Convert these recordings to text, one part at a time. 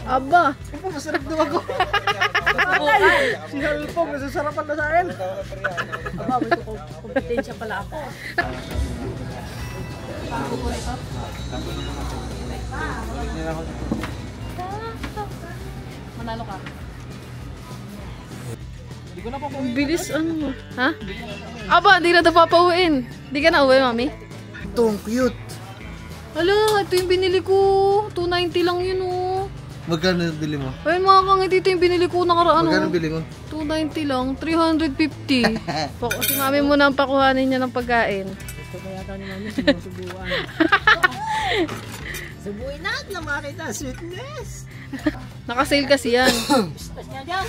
Aba! Opo, masarap daw ako. Si Halpong, nasasarapan na sa akin. Aba, may kompetensya pala ako. Manalo ka. Hindi ko na pa po. Ang bilis ano. Ha? Aba, hindi na ito papauwiin. Hindi ka na uwi, mami? Ito, ang cute. Hala, ito yung binili ko. 290 lang yun oh. Magkano yung bili mo? Ayun mga kangit, ito yung binili ko nakaraan. Magkano bili mo? 290 lang, 350. Si mami mo na ang pakuhanin niya ng pagkain. Gusto ko yata ni mami sinusubuan. Subuin natin na makita sweetness. Nakasale kasi yan. Gusto niya dyan.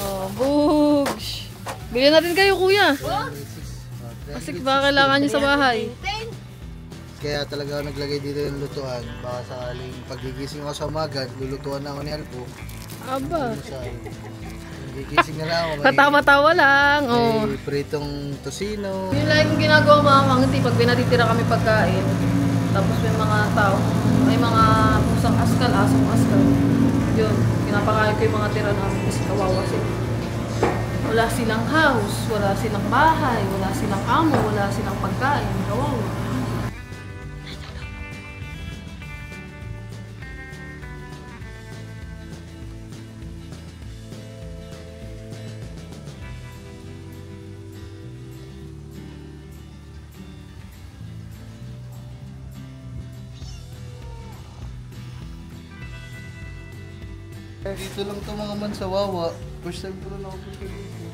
Oh, bugs. Bilhin natin kayo kuya. Kasi baka kailangan niyo sa bahay. Kaya talaga ako naglagay dito yung lutuan. Baka sakaling pagigising ako sa umaga, lulutuan na ako ni Alpo. Aba. Gigising na lang ako. Tatawa-tawa lang. Oh. May pritong tosino. Yung lagi kong ginagawa mga kangiti pag binatitira kami pagkain. Tapos may mga tao, may mga pusang askal, asong askal. Yun, pinapakain ko yung mga tira namin kasi kawawa sila. Wala silang house, wala silang bahay, wala silang amo, wala silang pagkain. Kawawa. Dito lang ito mga man sa Wawa. First time ko lang ako punta dito.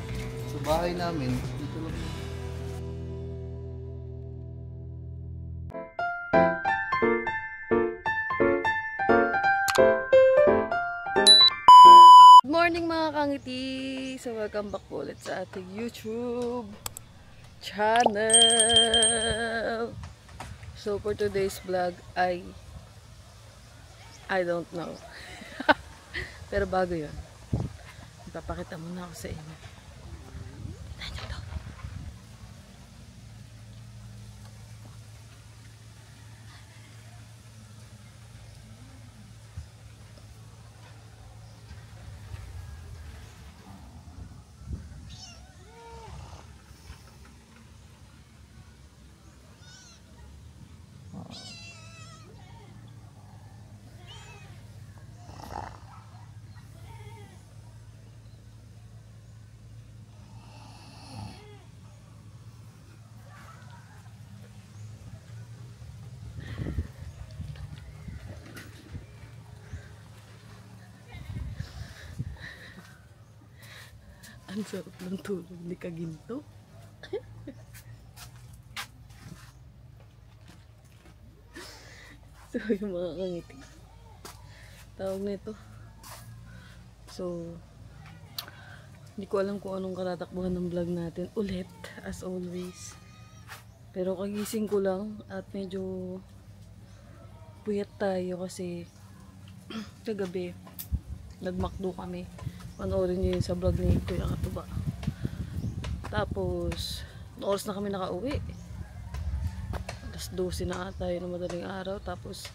Sa bahay namin. Dito lang. Good morning mga kangiti! So welcome back po ulit sa ating YouTube channel. So for today's vlog ay I don't know. Pero bago yun, ipapakita muna ako sa inyo. Nandiyan daw. Ang sarap ng tulog ni Kaginto. So yung mga kangiti, tawag na ito. So hindi ko alam kung anong katatakbuhan ng vlog natin ulit as always. Pero kagising ko lang at medyo puyat tayo kasi kagabi nagmakdo kami. Panoorin nyo yun sa vlog ni Kuya Katuba. Tapos oras na kami nakauwi. Alas 12 na ata yun ng madaling araw. Tapos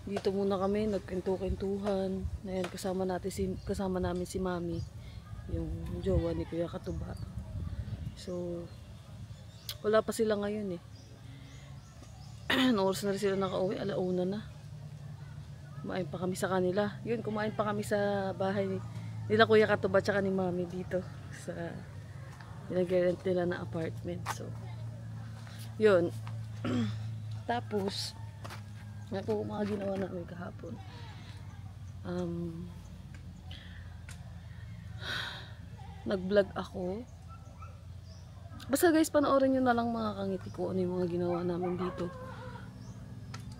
dito muna kami nagkwento-kwentuhan. Ayan, kasama namin si Mami, yung jowa ni Kuya Katuba. So wala pa sila ngayon eh. Oras na rin sila nakauwi, alauna na. Kumain pa kami sa kanila. Yun, kumain pa kami sa bahay nila Kuya Katuba tsaka ni Mami dito sa pinag-rent nila na apartment. So yun. Tapos nga po mga ginawa namin kahapon. Nag-vlog ako. Basta guys, panoorin nyo na lang mga kangiti ko ano yung mga ginawa namin dito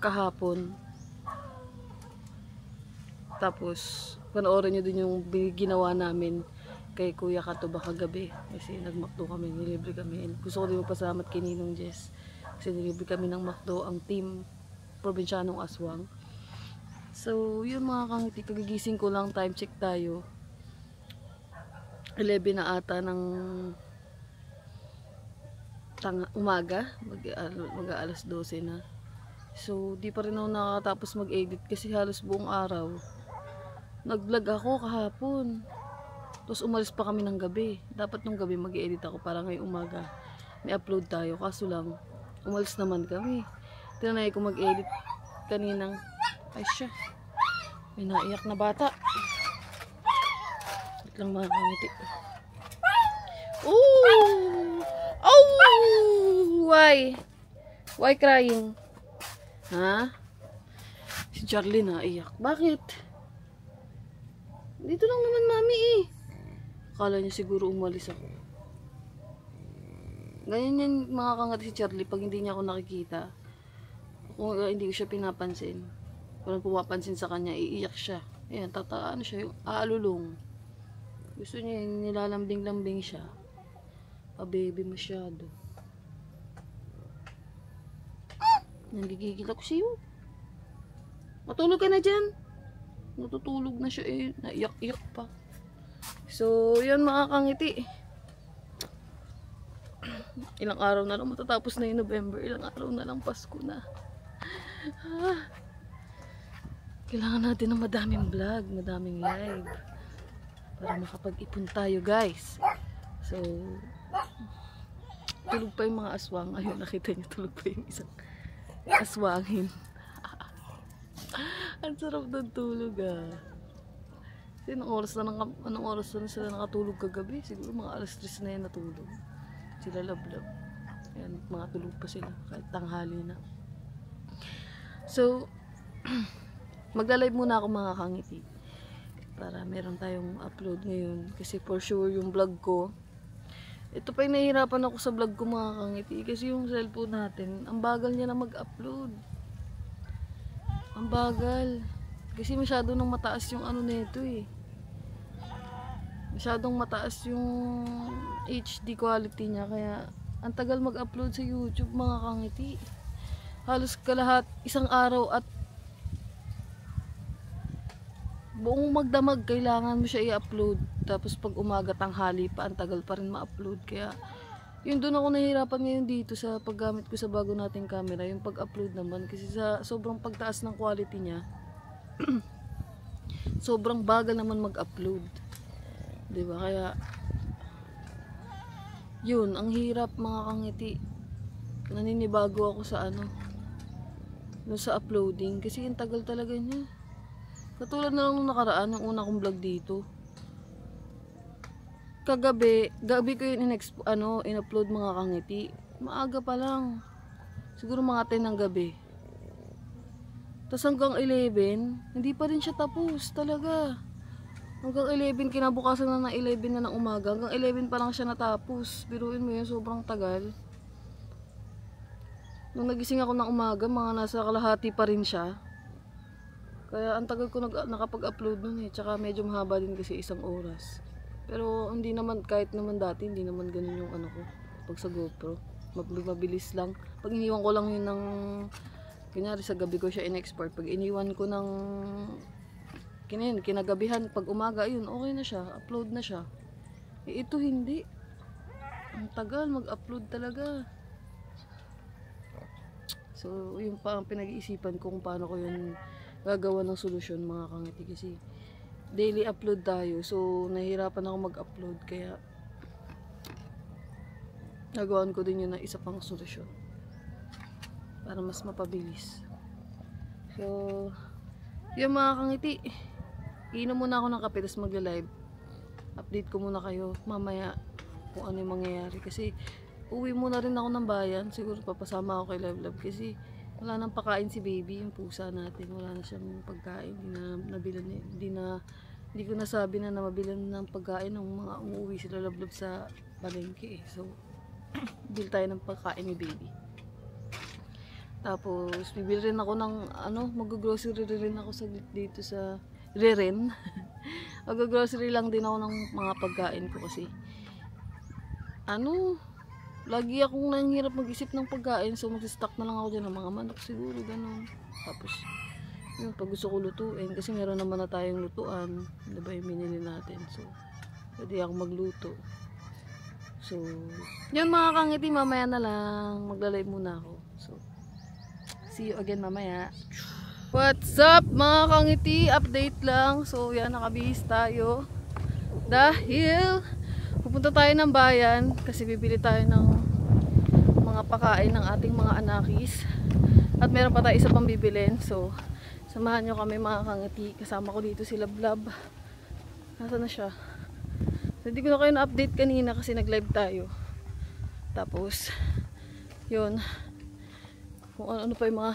kahapon. Tapos panoorin nyo din yung ginawa namin kay Kuya Katuba kagabi. Kasi nagmakdo kami, nilibre kami. Gusto ko din magpasalamat kay Ninong Jess. Kasi nilibre kami ng makdo ang team Provincianong Aswang. So yun mga kangiti, kagigising ko lang, time check tayo. 11 na ata ng umaga, mag alas 12 na. So, di pa rin ako nakakatapos mag-edit kasi halos buong araw. Nag-vlog ako kahapon. Tapos umalis pa kami ng gabi. Dapat nung gabi mag-edit ako para ngayong umaga may upload tayo. Kaso lang, umalis naman kami. Tinanay ko mag-edit kaninang, ay siya, may naiyak na bata. Wait lang mga kangiti. Ooh! Oh! Why? Why crying? Ha? Si Charlie naiyak. Bakit? Dito lang naman mami eh. Akala niya siguro umalis ako. Ganyan yan mga kangati si Charlie pag hindi niya ako nakikita. Kung hindi ko siya pinapansin. Kung pumapansin sa kanya, iiyak siya. Ayan, tataan siya yung aalulong. Gusto niya yung nilalambing-lambing siya. Pa-baby masyado. Nagigigil ako sa'yo. Matulog ka na dyan. Natutulog na siya eh. Naiyak-iyak pa. So, yan mga kangiti. Ilang araw na lang matatapos na yung November. Ilang araw na lang Pasko na. Kailangan natin ng madaming vlog, madaming live. Para makapag-ipon tayo guys. So, tulog pa yung mga aswang. Ayun, nakita niyo tulog pa yung isang aswangin. Ang sarap ng tulog ah. Kasi anong oras na sila nakatulog kagabi? Siguro mga alas 3 na yan natulog. Sila lablab. Ayan, mga tulog pa sila kahit tanghali na. So, magla-live muna ako mga kangiti. Para meron tayong upload ngayon. Kasi for sure yung vlog ko, ito pa yung nahihirapan ako sa vlog ko mga kangiti. Kasi yung cellphone natin, ang bagal niya na mag-upload. Ang bagal. Kasi masyado nang mataas yung ano nito eh. Masyadong mataas yung HD quality niya. Kaya ang tagal mag-upload sa YouTube mga kangiti. Halos kalahat isang araw at buong magdamag kailangan mo siya i-upload. Tapos pag umaga tanghali pa, ang tagal pa rin ma-upload. Kaya yun doon ako nahihirapan ngayon dito sa paggamit ko sa bago nating camera. Yung pag-upload naman. Kasi sa sobrang pagtaas ng quality niya, sobrang bagal naman mag-upload. Diba? Kaya yun, ang hirap mga kangiti. Naninibago ako sa ano, sa uploading. Kasi yung tagal talaga niya. Katulad na lang nung nakaraan, yung una kong vlog dito. Gabi ko yun in-upload mga kangiti. Maaga pa lang. Siguro mga 10 ng gabi. Tapos hanggang 11, hindi pa rin siya tapos talaga. Hanggang 11, kinabukasan na ng 11 na ng umaga. Hanggang 11 pa lang siya natapos. Biruin mo yun, sobrang tagal. Nung nagising ako ng umaga, mga nasa kalahati pa rin siya. Kaya ang tagal ko nakapag-upload nun eh. Tsaka medyo mahaba din kasi 1 oras. Pero hindi naman, kahit naman dati, hindi naman ganun yung ano ko. Pag sa GoPro, mabilis lang. Pag iniwan ko lang yun ng, kunyari sa gabi ko siya in-export. Pag iniwan ko ng kinagabihan, pag umaga, yun, okay na siya. Upload na siya. Eh, ito hindi. Ang tagal mag-upload talaga. So, yun pa ang pinag-iisipan ko kung paano ko yun gagawa ng solusyon mga kangiti. Kasi daily upload tayo. So, nahihirapan ako mag-upload. Kaya, nagawan ko din yun na isa pang solusyon. Para mas mapabilis. So, yun mga kangiti. Iinom muna ako ng kape, tapos magla-live. Update ko muna kayo mamaya kung ano yung mangyayari. Kasi, uwi muna rin ako ng bayan. Siguro papasama ako kay Love. Kasi, wala nang pakain si baby, yung pusa natin. Wala na siyang pagkain. Hindi ko nasabi na mabilan ng pagkain ng mga umuwi sila Love sa palengke eh. So, bil tayo ng pagkain ni baby. Tapos, bibili rin ako ng, mag-grocery rin ako dito sa Reren. Mag-grocery lang din ako ng mga pagkain ko kasi, lagi akong nanghirap mag-isip ng pagkain. So, mag-stock na lang ako dyan ng mga manok siguro, ganun. Tapos, yun, pag gusto ko lutuin, kasi meron naman na tayong lutuan. Diba yung minili natin? So, pwede ako magluto. So, yun mga kangiti, mamaya na lang. Magla-live muna ako. So, See you again mamaya. What's up mga kangiti? Update lang. So yan, nakabihis tayo. Dahil pupunta tayo ng bayan kasi bibili tayo ng mga pakain ng ating mga anakis. At meron pa tayo isa pang bibilin. So samahan nyo kami mga kangiti. Kasama ko dito si Lablab. Nasaan na siya? So, hindi ko na kayo na-update kanina kasi nag-live tayo. Tapos yun, kung ano pa yung mga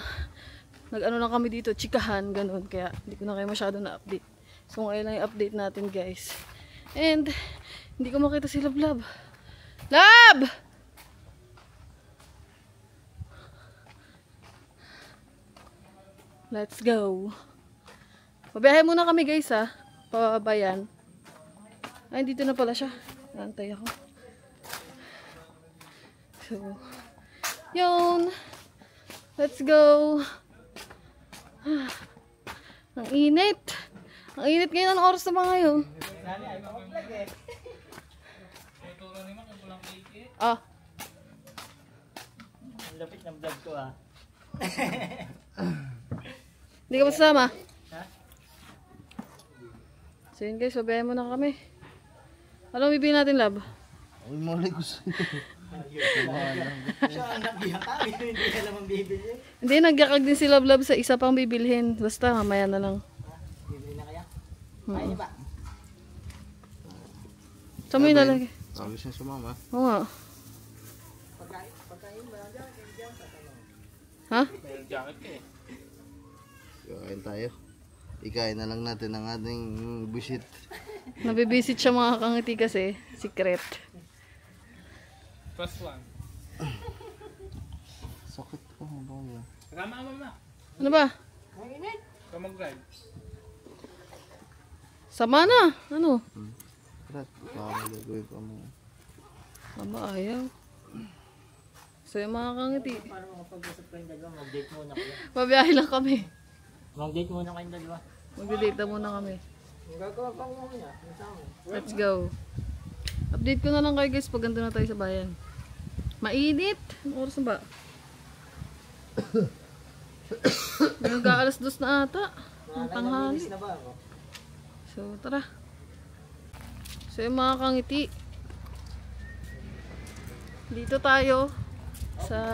nag-ano lang kami dito, chikahan, ganun. Kaya hindi ko na kayo masyado na-update. So ngayon lang yung update natin guys. And hindi ko makita si Lablab. Lab! Let's go. Pabiyahe muna kami guys ha. Pabayan. Ay, dito na pala siya. Nantay ako. So, yun. Let's go. Ang init. Ang init ngayon. Anong oras na ba ngayon? Ah. Ang lapit ng vlog ko ah. Hindi ka masama? So yun guys, sabayan mo na kami. Anong bibili natin, Lab? Ay, malay ko sa'yo. Siya ang nabiyaka. Hindi ka naman bibili. Hindi, nagyakag din si Lablab sa isa pang bibilhin. Basta, mamaya na lang. Bibili na kaya? Ay, di ba? Saan mo yun nalagay? Sabi siya sumama. Oo nga. Pagkain ba lang dyan? Sa tanong. Ha? May jacket ka eh. Kain tayo. Ikain na lang natin ang ating busit. Nabibisit siya mga kangiti kasi. Secret. First one. Sakit ko mo ba yan? Kasama ka mama. Ano ba? Mainit. Ikaw mag-drive. Sama na. Ano? Karat, baka magagawin pa mo. Aba, ayaw. So yung mga kangiti. Para makapag-usap kayong dalawa, mag-date muna kayo. Pabiyahe lang kami. Mag-date muna kayong dalawa. Magdidate na muna kami. Ang gagawa pa mo muna. Let's go. Update ko na lang kayo guys pag ganito na tayo sa bayan. Mainit. Anong oras na ba? Nag-aalas 2 na ata. Ang tanghali. na ba ako? So tara. So yung mga kangiti. Dito tayo.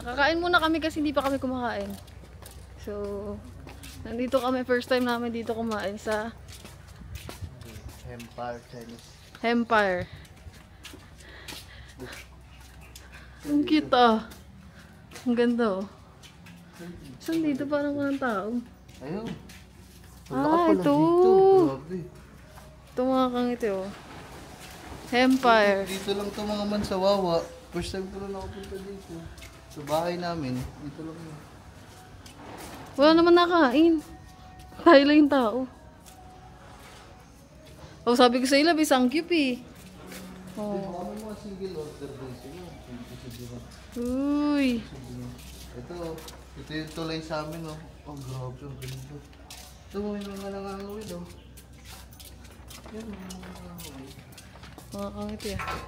Kakain muna kami kasi hindi pa kami kumakain. So nandito kami, first time namin dito kumain sa Empire Chinese. Empire. Ang cute ah. Ang ganda oh. Saan dito parang walang tao? Ayun. Ah, ito. Grabe. Ito mga kangiti oh. Empire. Dito lang to mga man sa Wawa. First time ko na nakapunta dito. Sa bahay namin. Dito lang yun. Wala naman nakain. Tayo lang yung tao. Oh, sabi ko sa ila, isang cute eh. Oh. Baka may mga single order din sila. Uy. Ito yung tulay sa amin, oh. Oh, grabe, ang ganda. Ito mo yung mga nangangawid, oh. Yan, mga nangangawid. Mga kangiti ah.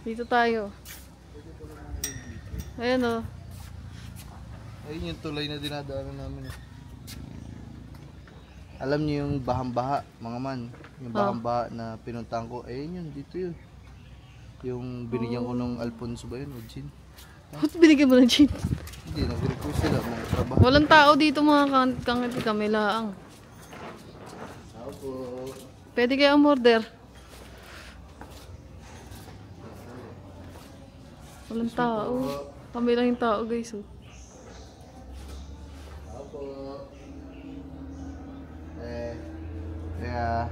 Dito tayo. Ayan oh. Ayun yung tulay na dinadaanan namin, oh. Alam niyo yung bahang-baha, mga man. Yung bahang-baha na pinuntahan ko. Ayun yun, dito yun. Yung binigyan ko nung Alfonso ba yun, o Jean? Ba't binigyan mo ng gin? Hindi, nag-request sila, mga trabaho. Walang tao dito mga kangiti, kami laang. Tao po. Pwede kaya ang order. Walang tao. Kami lang yung tao guys oh. Tao po. Kaya...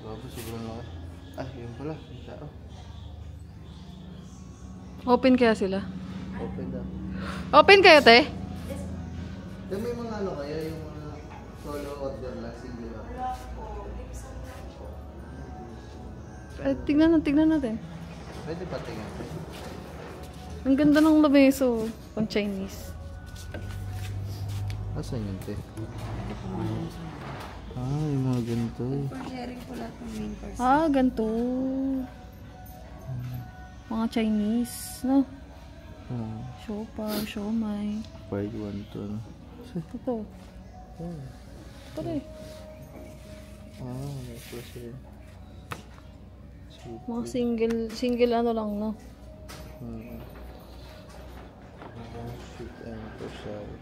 Grabe, sobrang laki. Ah, yun pala, yung tao. Open kaya sila? Open daw. Open kayo te? Yung may mga ano kaya, yung mga solo order lang, single order. Tignan natin. Pwede pa tingnan. Ang ganda ng labeso. Pang Chinese. Asan yun, te? Ah, yung mga ganito. Ah, ganito. Mga Chinese, no? Siopaw, siomay. Part 1 to. Ano? Ito. Oh. Ito rin. May plus rin. Mga single ano lang, no? Sweet and prosciutto.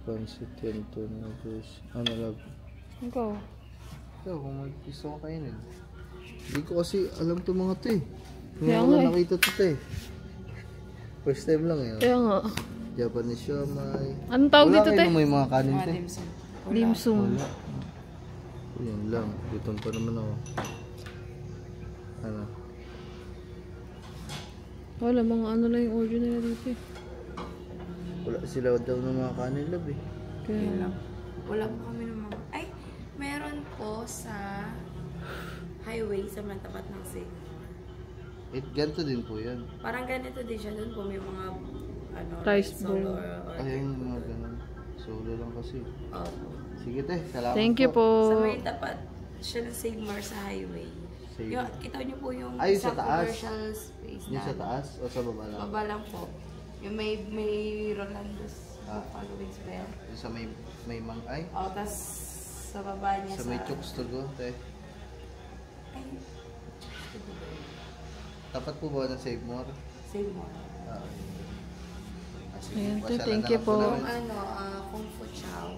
Pancit canton noodles. Ano lang? Ikaw. Ikaw, kung mag-gusto ko kainin. Hindi ko kasi alam itong mga to eh. Kaya Ngayon ko nga eh. nakita to eh. First time lang eh. Kaya nga. Japanese siomai. Anong tawag dito, Wala te? kayo may mga kanin te? Dimsum. Wala. Yan lang. Gutom pa naman ako. Ano? Wala, mga ano lang yung order nila dito eh. Wala sila daw ng mga kanin lab eh. Kaya lang. Wala po kami ng mga... Ay, meron po sa highway sa matapat ng Save. Ganito din po yan. Parang ganito din siya. Doon po may mga ano, Rice solo bowl. or Ayun mga ganun. Solo lang kasi. Opo. Sige te, salamat Thank you po. Sa may tapat siya ng Save Mar sa highway. Save Yung, kita niyo po yung Ay, yung sa isang taas? commercial space Yung sa taas o sa baba lang? Baba lang po. Yung may Rolando's followings pa yan. Yung sa may ay? O, tas sa baba niya Sa may chokes to go, te. Ay, Tapat po ba ng Save More? Save Mar. Sige, Ayan, te, pasyalan thank na you lang po. namin. Yung ano, Kung Fu Chow.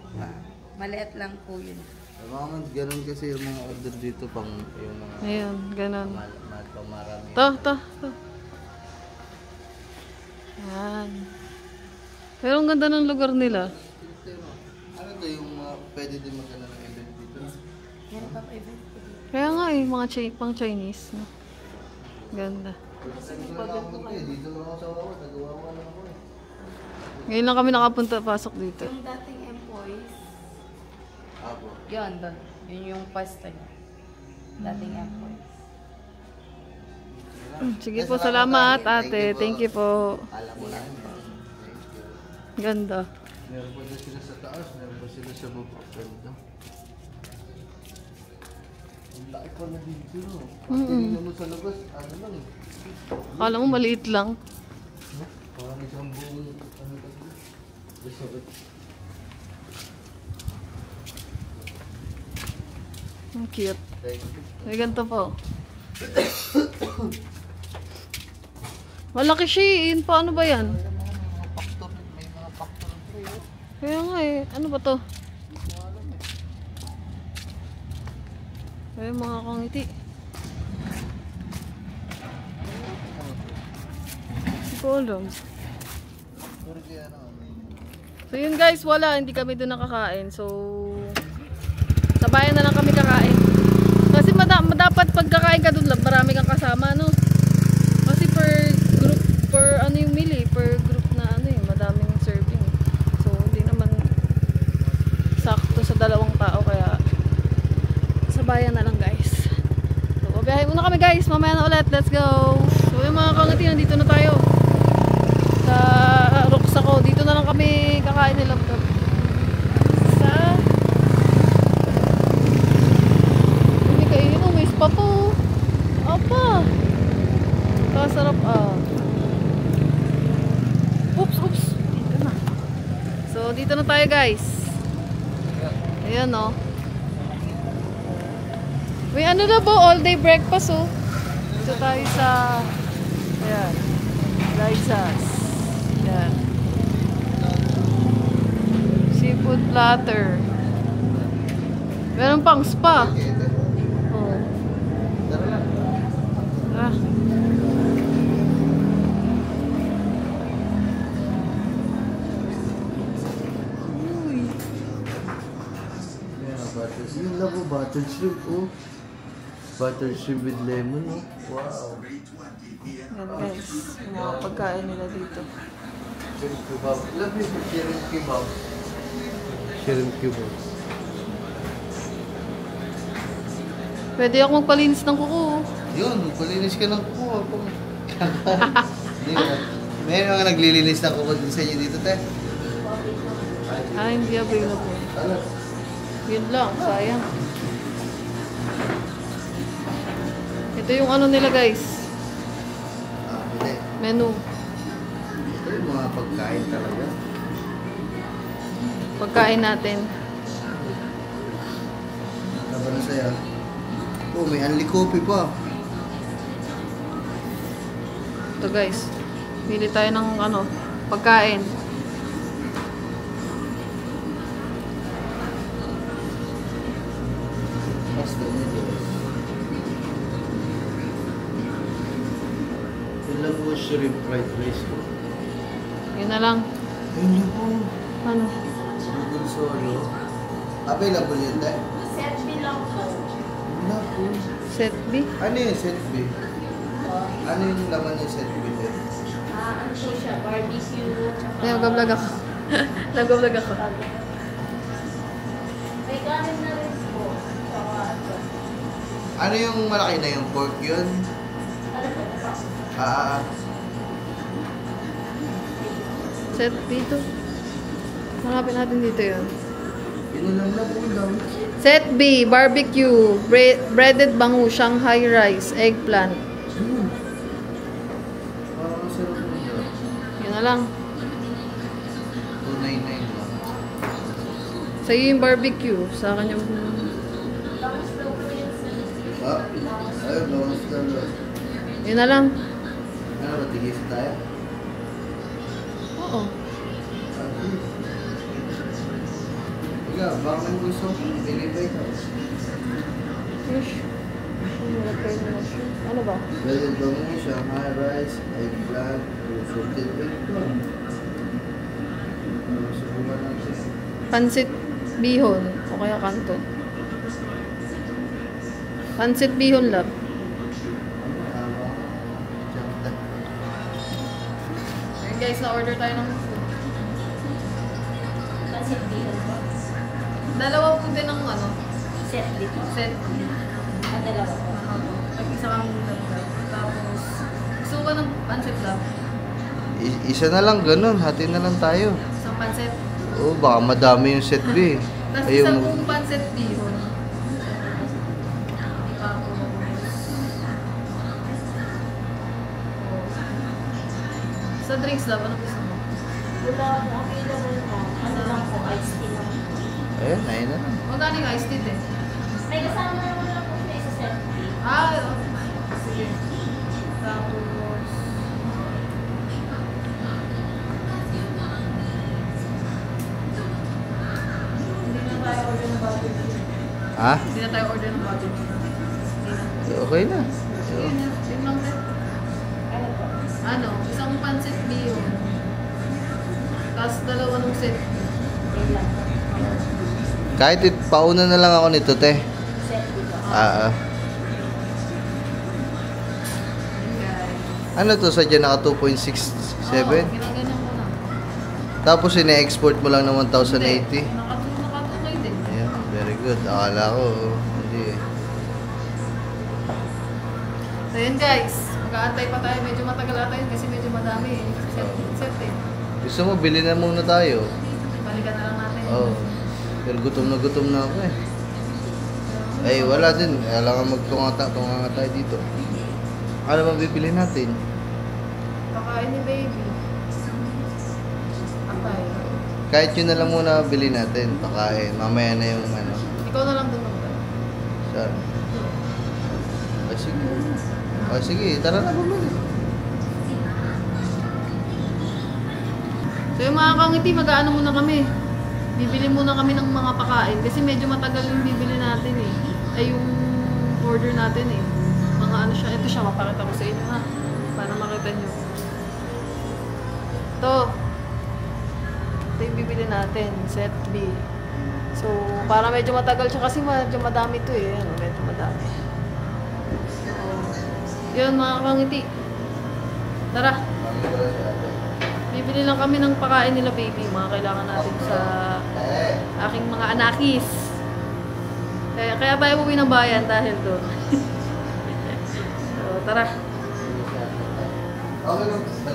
Maliit lang po yun. Mga man, ganun kasi yung mga order dito pang yung mga Ayan, ganun. pang marami. To. Ayan. Pero ang ganda ng lugar nila. Ano to yung mga pwede din magkano ng event dito? Meron pa pa event po dito. Kaya nga eh, mga pang Chinese. No? Ganda. Dito lang ako sa Wawa, nagawawa lang ako eh. Ngayon lang kami nakapunta, pasok dito. Yung dating employees, Apo. yun doon. Yun yung pwesto niya. Dating employees. Sige po, salamat ate. Thank you po. Alam mo na yun. Ganda. Meron pa din sila sa taas, meron pa sila sa baba. Ganda. Ang laki pa na dito. Tingnan mo sa labas, ano lang eh. Akala mo maliit lang. Parang isang buong, ano kasi. Resort. Ang cute. Thank you. May ganito po. Malaki siya eh. Paano ba yan? May mga factor po yun. Kaya nga eh. Ano ba to? Ay, mga kangiti. Hindi ko alam. Puro kaya ano, So yun guys, wala. Hindi kami doon nakakain. So, sa bayan na lang kami kakain. Kasi dapat pagkakain ka doon, marami kang kasama, no? Kasi per group, per ano yung meal eh, per group na ano eh, madaming serving. So, hindi naman sakto sa 2 tao, kaya sa bayan na lang guys. So, babiyahin muna kami guys, mamaya na ulit, let's go! So, yung mga kangati, nandito na tayo sa Roxaco. Dito na lang kami kakain nila sa hindi kainin mo, may spa po. Apa kasarap oops dito na. So dito na tayo guys. Ayan o. May ano na po, all day breakfast oh. Dito tayo sa ayan, Liza's. Ayan, seafood platter. Meron pang spa. Oh. Tara lang. Ah. Uy. Yeah, butter. Yung labo, butter shrimp, oh. Butter shrimp with lemon, oh. Wow. Yan guys, yung mga pagkain nila dito. Shrimp kebab. Love you for shrimp kebab. Shrimp kebab. Pwede ako magpalinis ng kuko. Yun, palinis ka ng kuha. Hindi ba? May mga naglilinis na kuko din sa inyo dito, te. Ah, hindi available. Ano? Yun lang, sayang. Ito yung ano nila guys. Menu. Ito yung mga pagkain talaga. Pagkain natin. Taba na saya. Oh, may unli coffee pa. Ito guys. Pili tayo ng ano, pagkain. Pasta noodles. Ilan po shrimp fried rice po? Yun na lang. Ayun po. Ano? Noodle solo. Available yun tayo? Set bilang po. Wala po. Set B. Ano yung set B? Ano yung laman yung set B tayo? Ano po siya? Barbecue. Ay, nag-vlog ako. Nag-vlog ako. May kanin na rin po. Ano yung malaki na yung pork yun? Ano po? Set dito. Hanapin natin dito yun. Inulang na po lang. Set B, barbecue, breaded bangus, Shanghai rice, eggplant. Parang masarap po yun. Yun na lang. 299 lang. Sa'yo yung barbecue. Sa akin yung... Ayun, lawas lang. Yun na lang. Ano ba, tigis tayo? Oo. Ikaw, baka may gusto, deliver ka. Fish. Ano ba? Breaded bangus, Shanghai rice, eggplant, salted eggplant. Subukan natin. Pansit bihon. O kaya kanton. Pansit bihon lab. Ayun guys, na-order tayo ng food. Pansit bihon po. Dalawa po din ng ano, Set dito. set. Dalawa po. Pag-isa kang dalawa. Tapos, gusto ko ng pansit lab. Isa na lang, ganun. Hati na lang tayo. Isang pansit. Oo, baka madami yung set B. Tapos Ayaw isang mo. buong pansit bihon. Tapos, sa drinks lab, ano gusto mo? Wala akong available na. Ano lang po, iced tea lang. Ayun, ayun na lang. Magkano yung iced tea eh? May kasama naman lang po siya sa set tea. Ah, sige. Tapos, hindi na tayo order ng barbecue. Ha? Hindi na tayo order ng barbecue. Hindi na. Okay na. Sige na, yun lang din. Ano po? Ano, isang pancit bihon. Tapos dalawa ng set. Yun lang po. Kahit pauna na lang ako nito, te. Set dito. Ah, ah. Guys. Ano to, sadya naka 2.67? Oo, ginaganyan ko na. Tapos ine-export mo lang ng 1,080? Nakatukay din. Ayan, very good. Akala ko, hindi eh. So yun guys, mag-aantay pa tayo. Medyo matagal ata yun kasi medyo madami eh. Set eh. Gusto mo, bili na muna tayo. Balikan na lang natin. Oo. Pero gutom na ako eh. Ay, wala din. Kailangan magtunga tayo dito. Ano ba bibili natin? Pakain ni baby. Atay. Kahit yun na lang muna bili natin. Pakain. Mamaya na yung ano. Ikaw na lang doon magdala. Saan? Sige. Sige, tara na bumili. So yung mga kangiti, mag-aano muna kami. Bibili muna kami ng mga pakain kasi medyo matagal yung bibili natin eh. Ay yung order natin eh. Mga ano siya, ito siya, mapakita ko sa inyo ha. Para makita nyo. Ito yung bibili natin, set B. So, para medyo matagal siya kasi medyo madami to eh. Ano, medyo madami. So, yun mga kangiti. Tara. Bibili lang kami ng pakain nila baby. Mga kailangan natin sa aking mga anakis. Kaya tayo uwi ng bayan dahil doon. So, tara.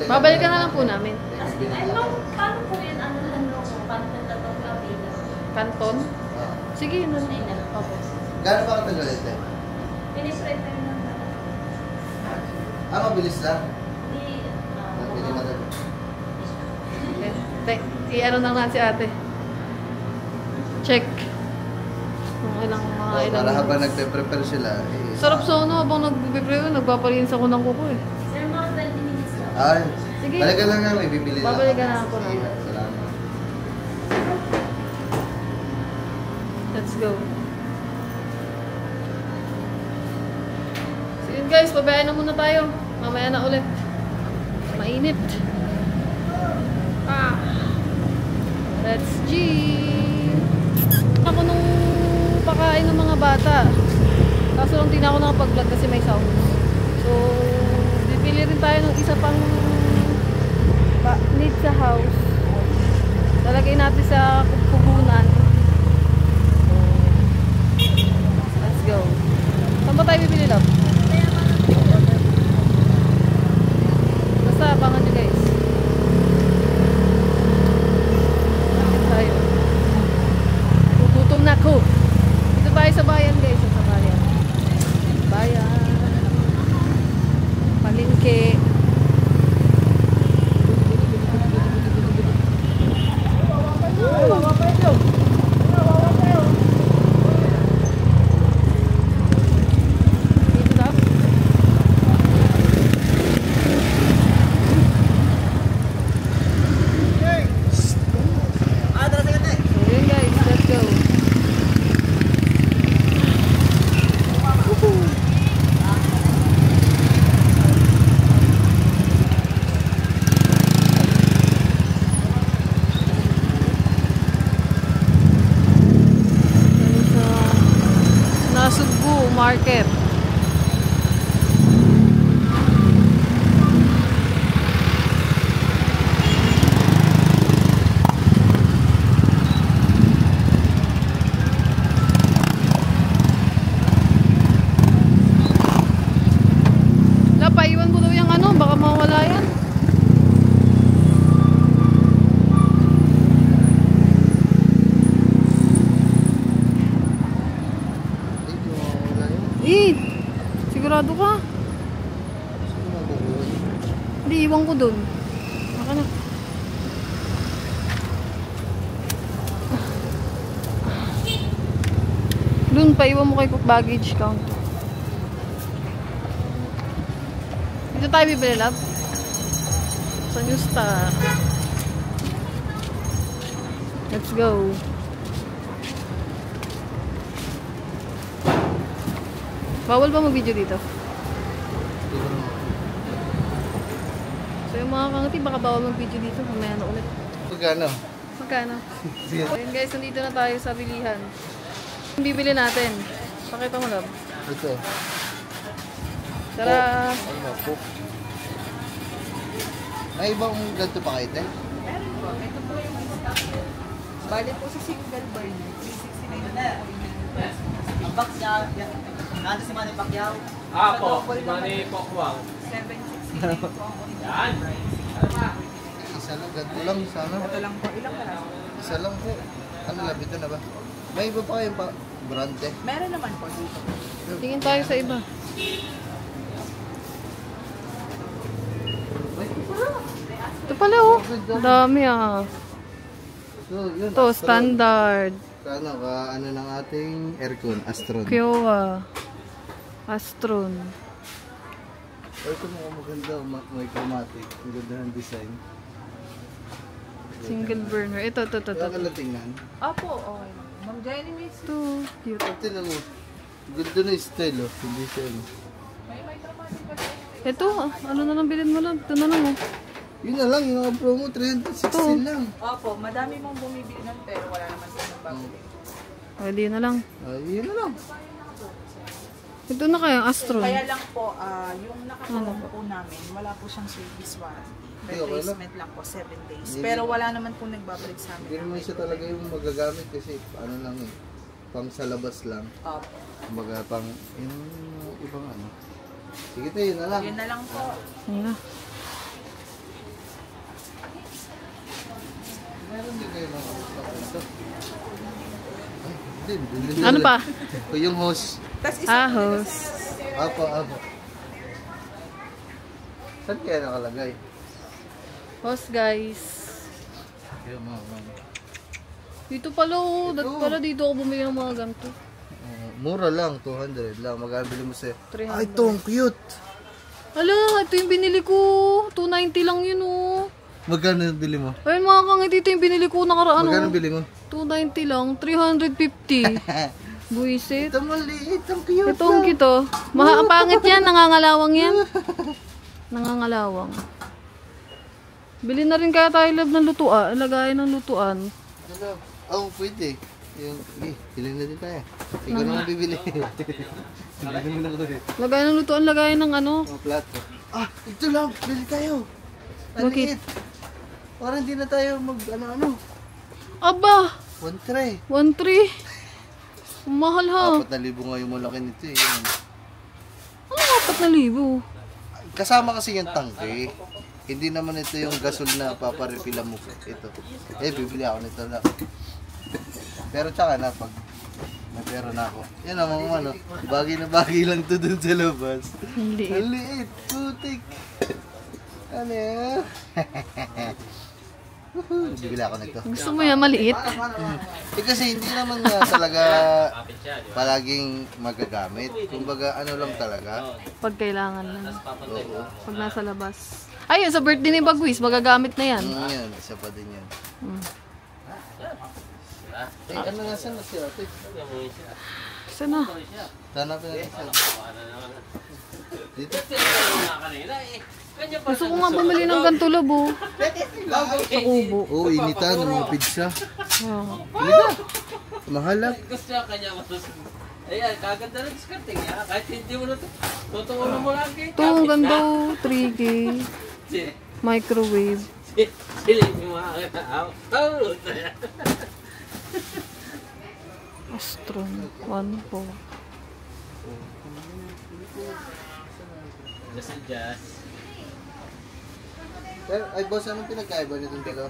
Babalikan na lang po namin. Paano po yun? Ano lang no? Kanton na itong kabila. Kanton? Sige, yun na lang. Opo. Gano'n ba katagal ito? Piniprepare lang na. Mabilis lang. Di, Bili na rin. I-ano lang natin si ate. Check. Kung ilang mga Oh, ilang... para habang nagpe-prepare sila. Eh, Sarap sa ano, habang nagbe-prepare, nagpapalinis ako ng kuko eh. Sir, mga 20 minutes lang. Ay, Sige. balikan lang namin, bibili lang. Babalikan na ako Sige, naman. salamat. Let's go. So yun guys, babayan na muna tayo. Mamaya na ulit. Mainit. Ah. Let's G. Ako nung pakain ng mga bata. Kaso lang di na ako nakapag-vlog kasi may sound. So, bibili rin tayo ng isa pang need sa house. Lalagay natin sa pupunan. Let's go. Saan ba tayo bibili lang? Basta abangan nyo guys. Tayo. Gugutom na ako. Dito tayo sa bayan guys. Sa bayan. Bayan. Palengke. Dito na. So yun guys, let's go. Woohoo! Sa Nasugbu Market. Paiwan mo daw yung ano, baka mawala yan. Ay, wala yun. Eh, sigurado ka? Sino mabubuhay? Hindi, iwan ko dun. Baka na. Dun, paiwan mo kay baggage count. Dito tayo bibili, love. Sa New Star. Let's go. Bawal ba mag-video dito? So yung mga kangati, baka bawal mag-video dito. Mamaya na ulit. Magkano? Magkano? Sige. Ayun guys, nandito na tayo sa bilihan. Yung bibili natin. Pakita mo, love. Ito. Tara! Ano, cook. May ibang ganito pa kayo, te? Meron po. Ito po yung isa. Bali po sa single burn. 369 na po. Ang box niya, nando si Manny Pacquiao. Apo, Si Manny Pacquiao. 769 po ang Yan. original. Isa lang, ganito lang, sana. Ito lang po. Ilang pala? Isa lang po. Ano, labito na ba? May iba pa kayong brand, te? Meron naman po dito. Tingin tayo sa iba. Ito pala oh. Ang dami ah. So, yun. Ito, standard. Ano, ano ng ating aircon, Astron. Kiowa. Astron. Aircon mo maganda, may chromatic. Ang ganda ng design. Single burner. Ito. Kaya ka lang tingnan. Opo, okay. Ma'am Jenny, miss. Ito, cute. Ito na mo. Ganda na yung style, oh. Hindi siya, no? May traumatic pa tayo. Ito, ano na lang bilhin mo lang. Ito na lang oh. Yun na lang, yung mga promo, 316 lang. Opo, madami mong bumibili nun pero wala naman sa nagbabili. Pwede yun na lang. Yun na lang. Ito na kaya, Astron. Kaya lang po, yung nakatulong po namin, wala po siyang service warranty. Okay, okay lang. Replacement lang po, 7 days. Hindi. Pero wala naman po nagbabalik sa Hindi amin. naman siya talaga yung magagamit kasi ano lang eh. Pang sa labas lang. Opo. Kumbaga pang, yung ibang ano. Sige tayo, yun na lang. Yun na lang po. Ayun na. Meron din kayo mga ito. Ay, hindi. Ano pa? O yung hose. Tapos isa Ahos. Apo. Saan kaya nakalagay? Boss guys. Kaya mama. Dito pala oh. Dati pala dito ako bumili ng mga ganito. Mura lang, 200 lang. Magkabili mo sa'yo. 300. Ay, ito, ang cute. Hala, ito yung binili ko. 290 lang yun oh. Magkano yung bili mo? Ayun mga kangit, ito yung binili ko nakaraan Magkano oh. bili mo? 290 lang, 350. Buisit. Ito maliit, ang cute. Ito ang kito. Pangit yan, nangangalawang yan. Nangangalawang. Bili na rin kaya tayo lab ng lutuan. Lagayan ng lutuan. Oo, pwede. Yung, bili na din tayo. Ikaw naman bibili. Bili naman ako eh. Lagayan ng lutuan, lagayan ng ano. Mga plato. Ah, ito lang. Bili tayo. Bakit? Maliit. Parang hindi na tayo mag ano-ano. Aba! 1 tray. 1.3. Mahal ha. 4,000 nga yung malaki nito eh. Yan. Ano 4,000? Kasama kasi yung tangke. Hindi naman ito yung gasol na paparefilan mo. Ito. Bibili ako nito lang. Pero tsaka na pag may pera na ako. Yan ang mga ano. Bagay na bagay lang to dun sa labas. Ang liit. Ang liit. Putik. Ano yan? Bibili ako nito. Gusto mo yan maliit? Kasi hindi naman nga talaga palaging magagamit. Kumbaga ano lang talaga. Pag kailangan lang. Oo. Pag nasa labas. Ayun, sa birthday ni Bagwis, magagamit na yan. Yan, isa pa din yan. Mm. Ano nga saan na siya? Sana. Hanapin natin siya. Dito. Gusto ko nga bumili ng ganito labo. Sa kubo. Oo, initan ng mga pizza. Oh. Mahal lang. Gusto niya kanya masusunod. Ayan, kaganda ng discarding niya. Kahit hindi mo na ito. Tutuunan mo lang kay Ito, ang ganda. 3K. Microwave. Sila yung mga tawag. Astron. 1.4. Just. Pero, ay boss, anong pinagkaiba nitong dalawa?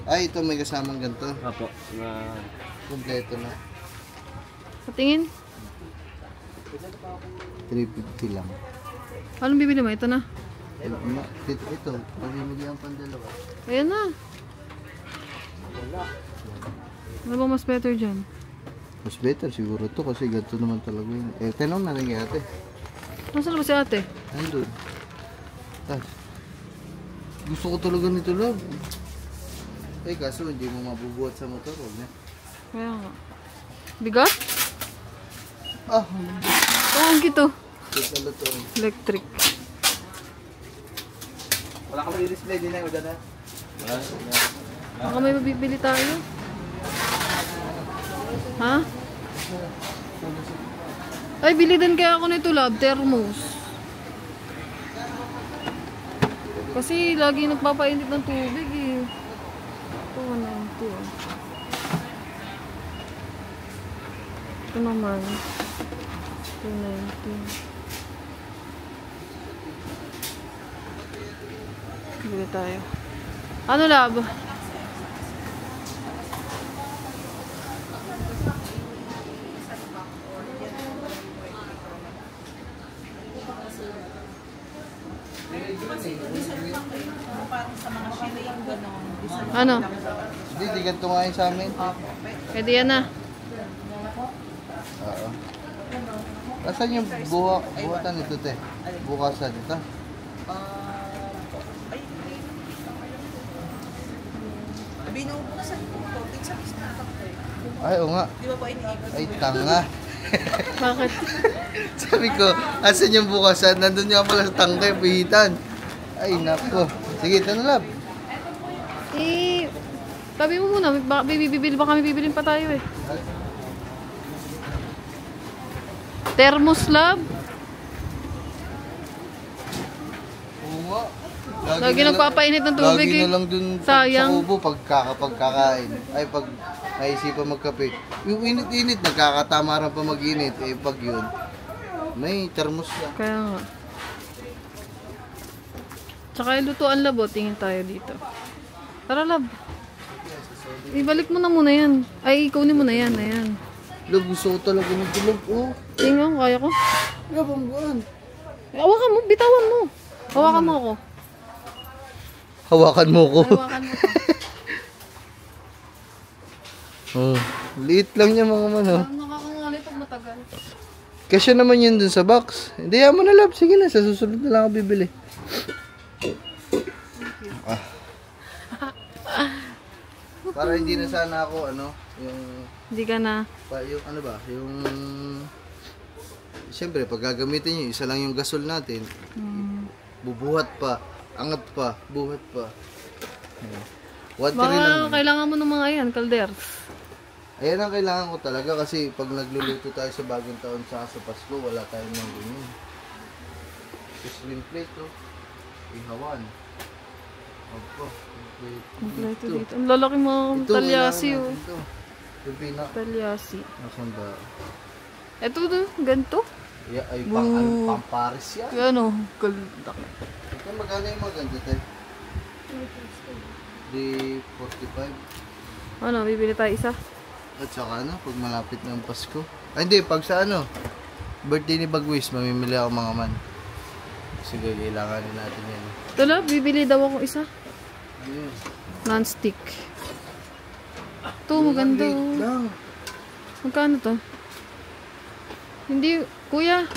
Ay, ito may kasamang ganito. Apo. Kompleto na. Patingin. 350 lang. Anong bibili mo? Ito na. Ito, pamimili ang pandalawa. Ayan na. Ano ba mas better dyan? Mas better siguro to kasi ganito naman talaga yun. Tanong na lang kay ate. Nasaan ba si ate? Andun. Tas. Gusto ko talaga nito love. Kaso hindi mo mabubuhat sa motor. Huwag na. Kaya nga. Bigat? Ah, Ang kito. ito to. Electric. Wala ka mag-display din na. Wala na. Baka may mabibili tayo. Ha? Ay, bili din kaya ako nito, love. Thermos. Kasi lagi nagpapainit ng tubig eh. Ito, ano ito. Ito naman. 290. Bili tayo. Ano, love? Ano? Hindi, ganito nga yun sa amin. Pwede yan na. Oo. Asan yung buhatan nito, te? Bukasan ito. Binubukasan ko ito. Tingsa mismo. Ay, oo nga. Di ba po iniikot? Ay, tanga. Bakit? Sabi ko, asan yung bukasan? Nandun nga pala sa tangkay, pihitan. Ay, nako. Sige, ito na lab. Eh, tabi mo muna. Bibili pa kami. Bibilin pa tayo eh. Thermos, love. Oo nga. Lagi nagpapainit ng tubig Lagi eh. na lang dun Sayang. sa kubo pagkakain. Ay, pag naisipan magkape. Yung init-init, nagkakatamaran pa mag-init. Eh, pag yun, may thermos na. Kaya nga. Tsaka yung lutuan, love. O, tingin tayo dito. Tara, love. Ibalik mo na muna yan. Ay, ikunin mo na yan. Ayan. Love, gusto ko talaga ng tulog. Oh, Tingnan, kaya ko. love, ang buwan. Hawakan mo, bitawan mo. Hawakan mo ako. Hawakan mo ko. Hawakan mo to. Oh, liit lang niya mga man, oh. Nakakangali pag matagal. Kasi naman yun dun sa box. Hindi, mo na love. Sige na, sa susunod na lang ako bibili. Para hindi na sana ako, yung... Hindi ka na. Yung ano ba, yung... Siyempre, pag gagamitin nyo, isa lang yung gasol natin. Bubuhat pa, angat pa, buhat pa. Watery lang. Baka kailangan mo ng mga yan, calders. Ayan ang kailangan ko talaga kasi pag nagluluto tayo sa bagong taon sa Pasko, wala tayong mga ganyan. Slim plate, oh. Ihawan. Opo. Kompleto dito. Ang lalaki mga talyasi, oh. Ito. Yung pinak. Talyasi. Nasaan ba? Ito doon, ganito. Yeah, ay, pamparis yan. Ano, kaldak. Ito, magkano yung mga ganito, tayo? 345. Ano, bibili tayo isa? At saka pag malapit ng Pasko. Ay, hindi, pag sa birthday ni Bagwis, mamimili ako mga man. Sige, kailanganin natin yan. Tala, bibili daw ako isa. Ano yun? Non-stick. Ito, maganda. Liit lang. Magkano to? Hindi, kuya.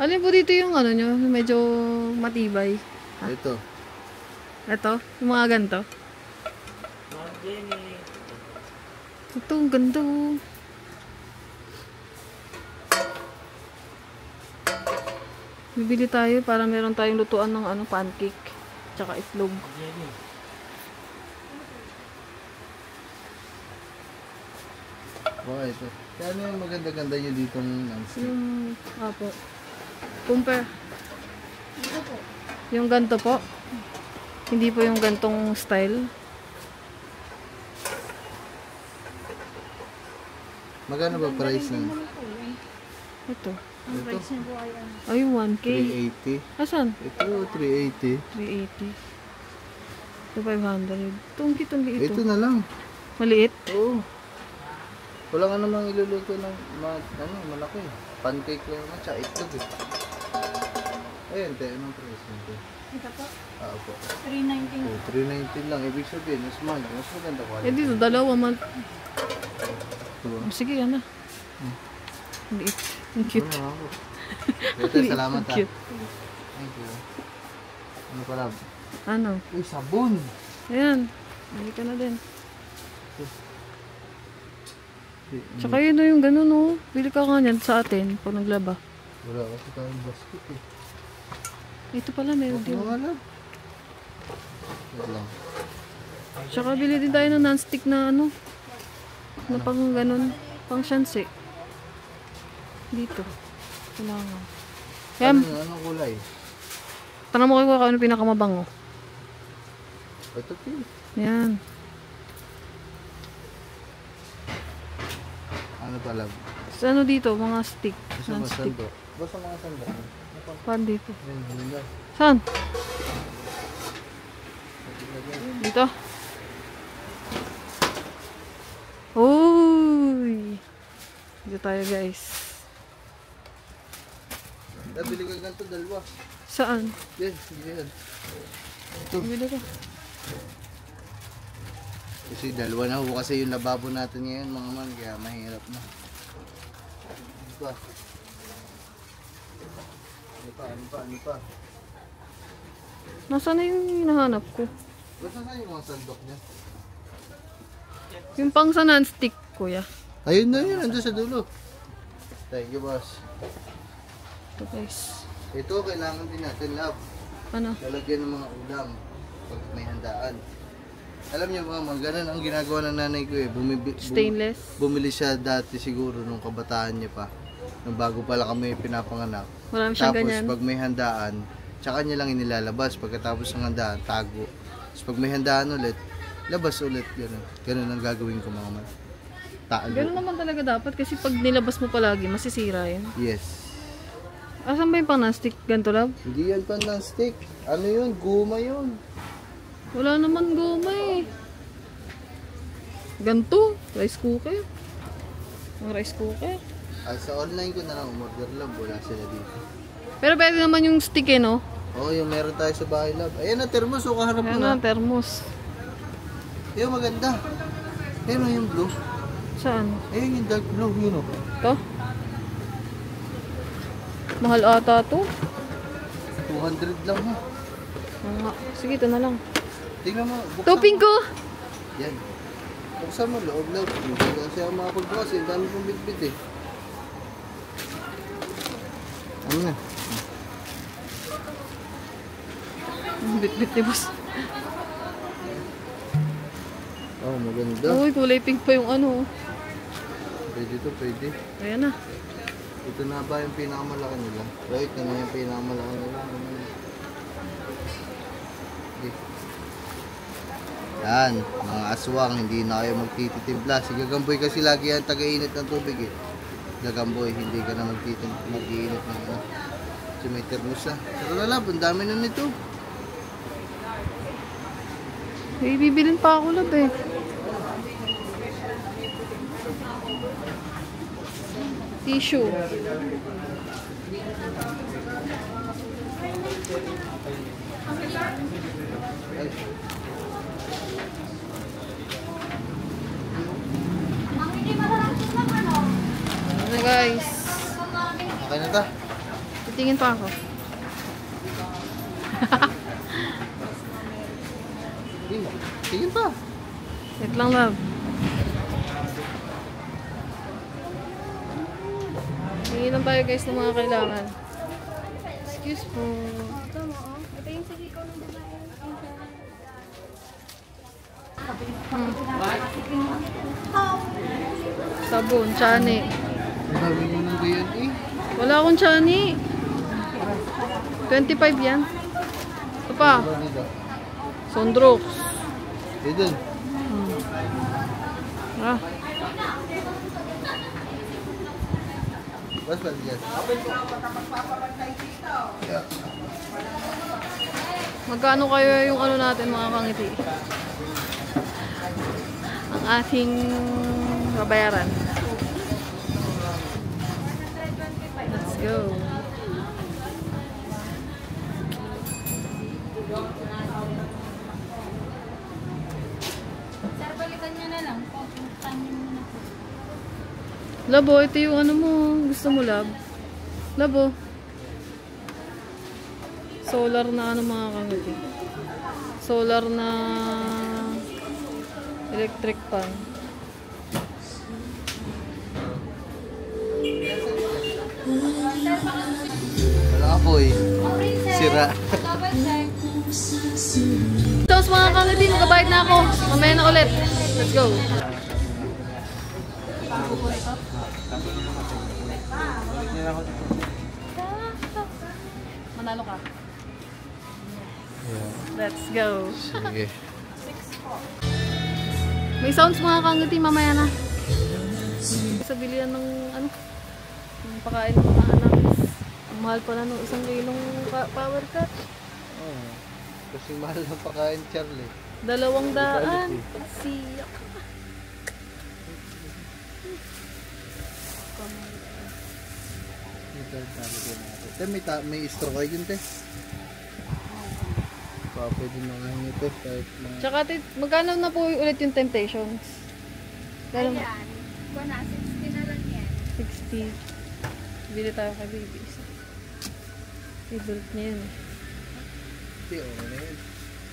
Alin po dito yung nyo, medyo matibay. Ito. Ito, yung mga ganito. Ito, ang ganda, oh. Bibili tayo para meron tayong lutuan ng pancake. Tsaka itlog. Wow, ito. Kaya ano yung maganda-ganda nyo dito ng non-stick? Yung, apo. Compare. Yung ganito po. Hindi po yung gantong style. Magkano ba price na? Ito. Ito? Ay, 1K. 380. Asan? Ito, 380. 380. Ito, 500. Ito, ang kitong liit. Ito na lang. Maliit? Oo. Wala nga namang iluluto ng malaki. Pancake lang naman, tsaka itlog eh. Ayun, te, anong price nito? Ito po, Opo. 319. Oh, 319 lang. Ibig sabihin, mas maganda quality. Eh, dito, dalawa man. Diba? Sige, yan na. Liit. Ang cute. Ano ako? Ito, salamat Ang cute. Thank you. Ano pala? Ano? Uy, sabon! Ayan. Bili ka na din. Tsaka yun yung ganun, oh. Bili ka nga yan sa atin pag naglaba. Wala kasi tayong basket eh. Ito pala, meron din. Mga lab. Wait lang. Tsaka bili din tayo ng non-stick na na pang ganun, pang shanse. Dito. Kailangan. Yan. Anong kulay? Tanong mo kayo kung ano pinakamabango. Ito pin. Yan. Ano pa lab? Sa dito, mga stick. Basta mga Non-stick. sando. Basta mga sando. Pan dito. Yan, ganun lang. Saan? Dito. Uy! Dito tayo, guys. Nabili ka ganito, dalawa. Saan? Yan, yan. Bili ka. Kasi dalawa na ho kasi yung lababo natin ngayon mga man, kaya mahirap na. Ano pa? Ano pa? Nasaan na yung hinahanap ko? Basta saan yung mga sandok niya? Yung pang sa non-stick, kuya. Ayun na yun, nandun sa dulo. Thank you, boss. Ito, guys. Ito, kailangan din natin, love. Ano? Lalagyan ng mga ulam pag may handaan. Alam niyo mga ganun ang ginagawa ng nanay ko eh. Stainless. Bumili siya dati siguro nung kabataan niya pa. Nung bago pala kami pinapanganak. Marami siyang Tapos ganyan. pag may handaan, tsaka niya lang inilalabas. Pagkatapos ng handaan, tago. Tapos pag may handaan ulit, labas ulit. Ganun. Ganun ang gagawin ko mga man. Tago. Ganun naman talaga dapat kasi pag nilabas mo palagi, masisira yun. Yes. Asan ba yung pang non-stick? Ganito lang? Hindi yan pa ng stick. Ano yun? Guma yun. Wala naman goma eh. Ganto, rice cooker. Ang rice cooker. Sa online ko na lang umorder lang. Wala sila dito. Pero pwede naman yung stick eh, no? Oo, yung meron tayo sa bahay lab. Ayan na, thermos. O, kaharap mo Ayan na. na, thermos. Ayun, maganda. Ayun o, yung blue. Saan? Ayun, yung dark blue. Yun o. Ito? Mahal ata to. 200 lang ha. Sige, ito na lang. Tingnan mo. buksan Toping mo. ko! Yan. Buksan mo, loob. Hindi kasi ako makapagbukas. Ang dami kong bitbit eh. Ano na? Bit-bit ni boss. Oh, maganda. Uy, kulay pink pa yung ano. Pwede to, pwede. Ayan na. Ito na ba yung pinakamalaki nila? Right, na yung pinakamalaki nila. Okay. Yan, mga aswang, hindi na kayo magtitimpla. Si Gagamboy kasi lagi yan taga-init ng tubig eh. Gagamboy, hindi ka na mag-iinit ng ano. Kasi may thermos na. Pero lalab, ang dami na nito. May bibilin pa ako lab eh. Tissue. Ano guys? Okay na ta? Titingin pa ako. Tingin pa. Wait lang lab. Tingin lang tayo guys ng mga kailangan. Excuse po. Ito mo, oh. Ito yung sige ko ng babae. Sabon, chani. Sabi mo nang ganyan eh. Wala akong chani. 25 yan. Ito pa. Ano nito? Sondrox. Eden. Ah, What's that yes? Yeah. magkano kayo yung ano natin mga kangiti? Ang ating babayaran. Let's go. Sir, balikan nyo na lang po. Puntahan nyo muna po. Labo, ito yung ano mo. Gusto mo, lab? Labo. Solar na ano mga kangiti. Solar na electric fan. Wala ka po eh. Sira. Tapos mga kangiti, magkabayad na ako. Mamaya na ulit. Let's go. Manalo ka. Let's go. Sige. May sounds mga kangiti, mamaya na. Sa bilihan ng ano, ng pakain ng mga anak. Ang mahal pala ng 1 kilong power cut. Oh. Kasi mahal na pakain, Charlie. 200. Siyak. May straw kayo dun, te. Pwede na nga nito kahit mga... Tsaka magkano na po ulit yung Temptations? Kano? Ayan. Wala, 60 na lang yan. 60. Bili tayo kay baby. Favorite niya yun eh. Hindi, okay na yun.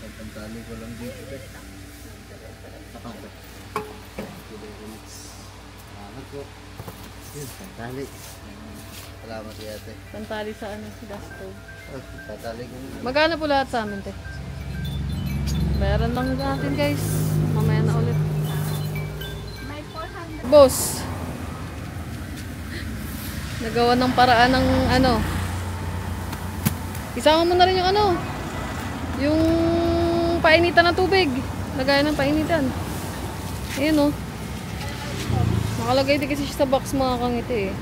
Pagpantali ko lang dito, te. Okay. Salamat po. Yun, pantali. Salamat si ate. Pantali sa ano, gas stove. Oh, pantali ko. Magkano po lahat sa amin, te? Bayaran lang natin, guys. Mamaya na ulit. May 400. Boss! Nagawa ng paraan ng ano. Isama mo na rin yung ano. Yung painitan ng tubig. Lagayan ng painitan. Ayun, oh. Nakalagay din kasi siya sa box mga kangiti eh.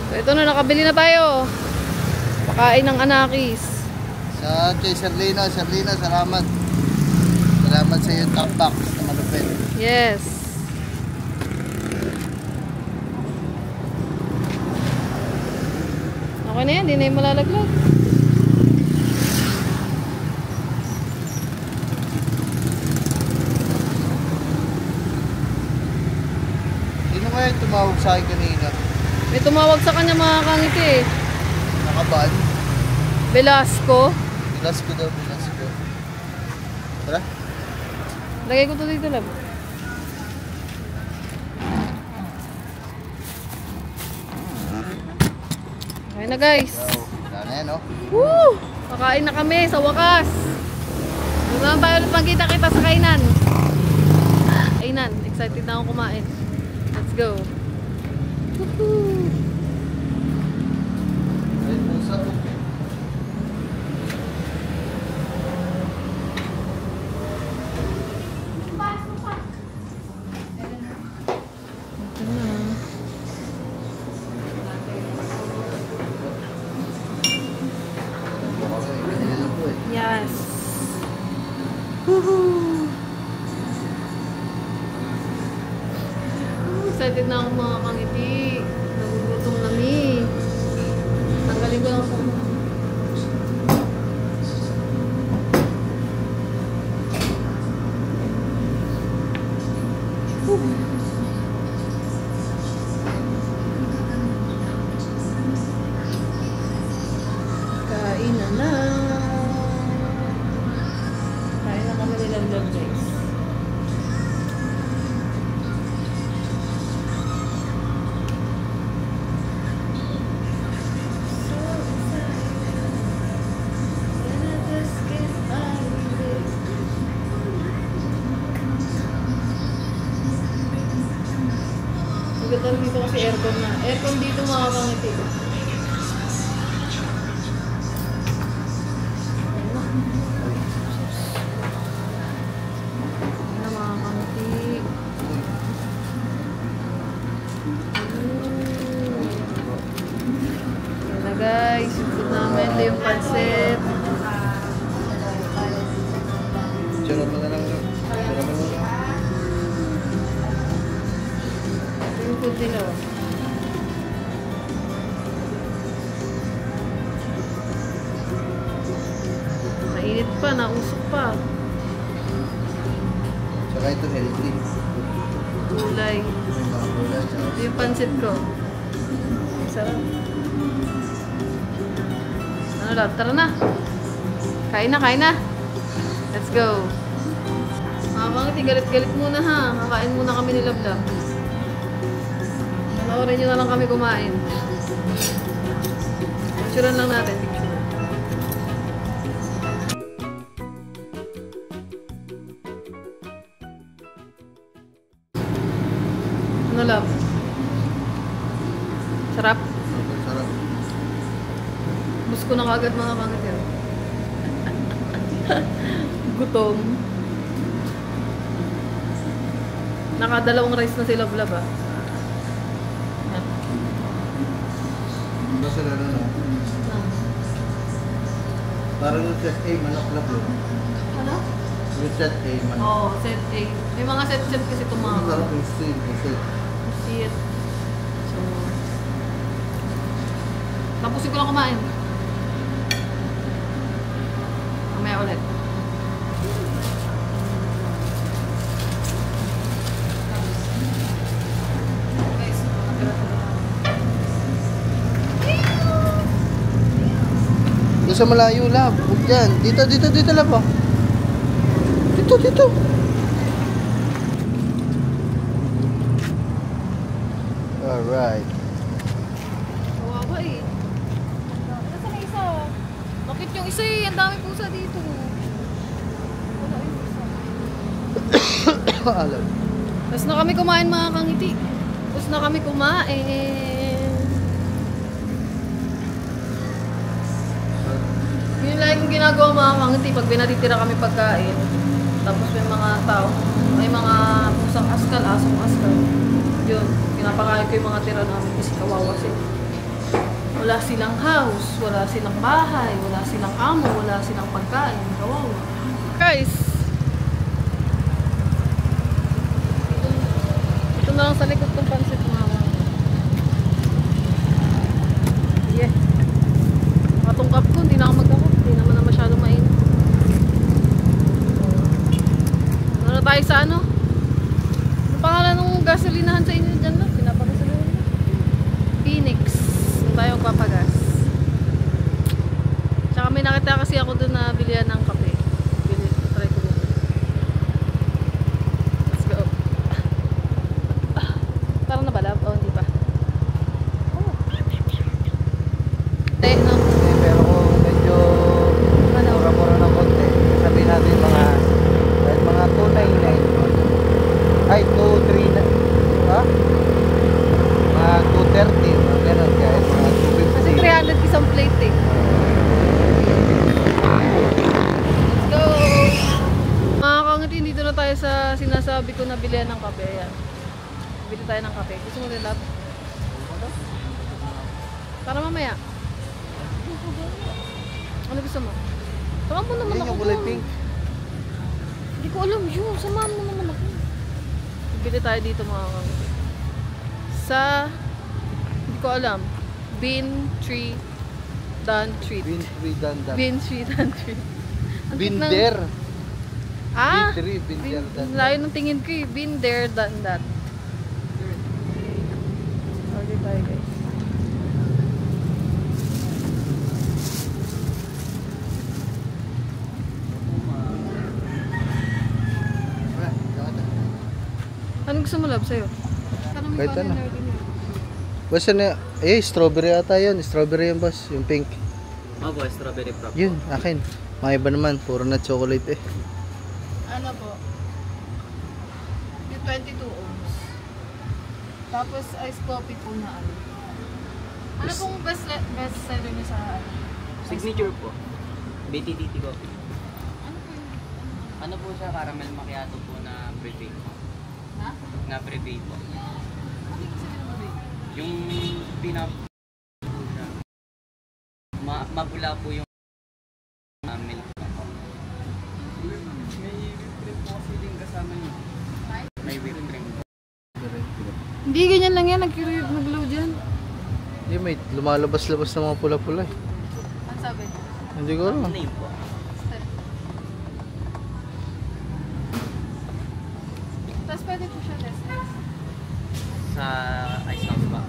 So, ito na, nakabili na tayo. Pakain ng anakis. Sa kay Serlina, salamat. Salamat sa iyo top box na malupit. open. Yes. Okay na yan, di na yung malalaglag. Sino kaya tumawag sa akin kanina? May tumawag sa kanya mga kangiti eh. Nakaban? Velasco. Bilas ko daw, bilas ko. Tara. Lagay ko to dito lang. Okay na guys. So, wala na yan, oh. Woo! Kakain na kami sa wakas. Doon naman tayo ulit magkita-kita sa kainan. Kainan. Excited na akong kumain. Let's go. Woohoo! Ay, pusa ko. Ito na. Kanina lang po eh. Yes. Woohoo! Excited na ako mga kangiti. Nagugutom kami. Tanggalin ko lang sa kain na. Kain na kami nilang vlog guys. Maganda dito kasi aircon na. Aircon dito mga kangiti. Ayan na mga kangiti. Ayan na guys. Yung food namin. Ito yung pancit. Tsura mo na lang. Tsura mo na lang. Ito yung food nila. Oh. Mainit pa. Nausok pa. Tsaka ito healthy. Gulay. May mga gulay. Tsaka Ito yung pancit ko. Sarap. Ano lang? Tara na. Kain na, kain na. Let's go. Mga kangiti, galit-galit muna ha. Kakain muna kami ni Lablab. Panoorin nyo na lang kami kumain. Picturean lang natin. Ano Lab? Sarap? super sarap. Bus ko na kagad mga kangiti. Gutom. Nakadalawang rice na si Lablab ah. Yan. Basta sila na no? Parang yung set A, manok-lap yun. Ano? Yung set A, manok. Oo, set A. May mga set kasi itong mga Ang sarap yung steam, yung set. see it. So, tapusin ko lang kumain. Mamaya ulit. Doon sa malayo, lab. Huwag dyan. Dito, dito, dito, lab. Oh. Dito, dito. Alright. Kawawa eh. Nasaan na isa? Bakit yung isa eh? Ang dami pusa dito. Wala yung isa. Alam. Tapos na kami kumain mga kangiti. Tapos na kami kumain. Yun lang yung ginagawa mga kangiti pag binatitira kami pagkain. Tapos may mga tao, may mga pusang askal, asong askal. Yun, pinapakain ko yung mga tira namin kasi kawawa sila. Wala silang house, wala silang bahay, wala silang amo, wala silang pagkain. Kawawa. Guys, na lang sa likod ng pansit mama. Yeah. Makatungkap ko, hindi na ako magkakap. Hindi naman na masyado mainit. Ano na tayo sa ano? Ano pangalan ng gasolinahan sa inyo dyan na? Pinapagasolinahan na. Phoenix. Doon tayo magpapagas. Tsaka may nakita kasi ako doon na bilihan ng kape. Try ko doon. Let's go. Parang nabalab? O, hindi pa. Oh. No? Pero kung medyo mura-mura ng konti, sabihin natin mga 299. Ay, 239. Ha? Mga 230. Mga ganun guys. Mga 250. Kasi 300 isang plate eh. Let's go! Mga kangiti, dito na tayo sa sinasabi ko na bilihan ng kape. Ayan. Bili tayo ng kape. Gusto mo din lab? Para mamaya. Ano gusto mo? Samahan mo naman Yan ako yung kulay doon. pink. Hindi ko alam yun. Samahan mo naman ako. Bili tayo dito mga kangiti. Sa, hindi ko alam. Bean Tree Dan Treat. Bean tree dandan. Bean Tree Dan Treat. Ang cute ng- Binder. Ah! Binder dandan. Layo ng tingin ko eh. Been there, done that. Okay tayo guys. Anong gusto mo love sa'yo? Kahit ano. Basta na, strawberry ata yun. Strawberry yun boss, yung pink. Opo, strawberry prop. Yun, akin. Mga iba naman, puro na chocolate eh. Ano po? Yung 22 ohms. Tapos iced coffee po na ano. Ano pong best seller niyo sa ano? Signature po. BTTT coffee. Ano po yun? Ano po siya? Caramel macchiato po na pre-bake po. Ha? Na pre-bake po. Ano yung sabi mo ba? Yung pinap po siya. Magula po yung milk po. May whipped cream po kasi din kasama niyo. May whipped cream po. Hindi, ganyan lang yan. Nag-load yan. Hindi, may lumalabas-labas ng mga pula-pula eh. Ano sabi? Hindi ko alam. Name po. Step. Tapos pwede po siya test. Sa ice house ba?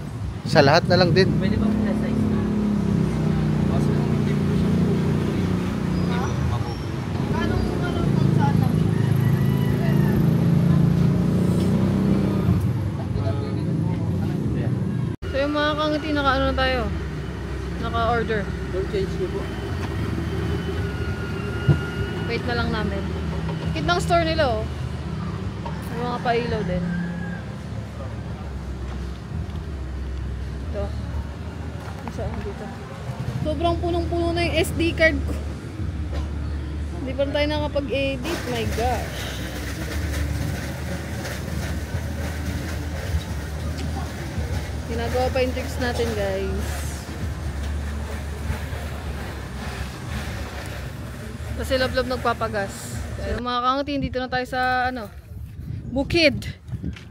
Sa lahat na lang din. Pwede ba po siya sa ice house? Kasi kung hindi po siya Ha? mabubulo. Ano kung saan lang? So yung mga kangiti, naka-ano na tayo? Naka-order. Don't change niyo po. Wait na lang namin. Kit ng store nila oh. May mga pailaw din. Ito. Saan dito? Sobrang punong-puno na yung SD card ko. Hindi pa rin tayo nakapag-edit. My gosh. Ginagawa pa yung tricks natin guys. Kasi love-love nagpapagas. So, mga kangati, dito na tayo sa ano, bukid.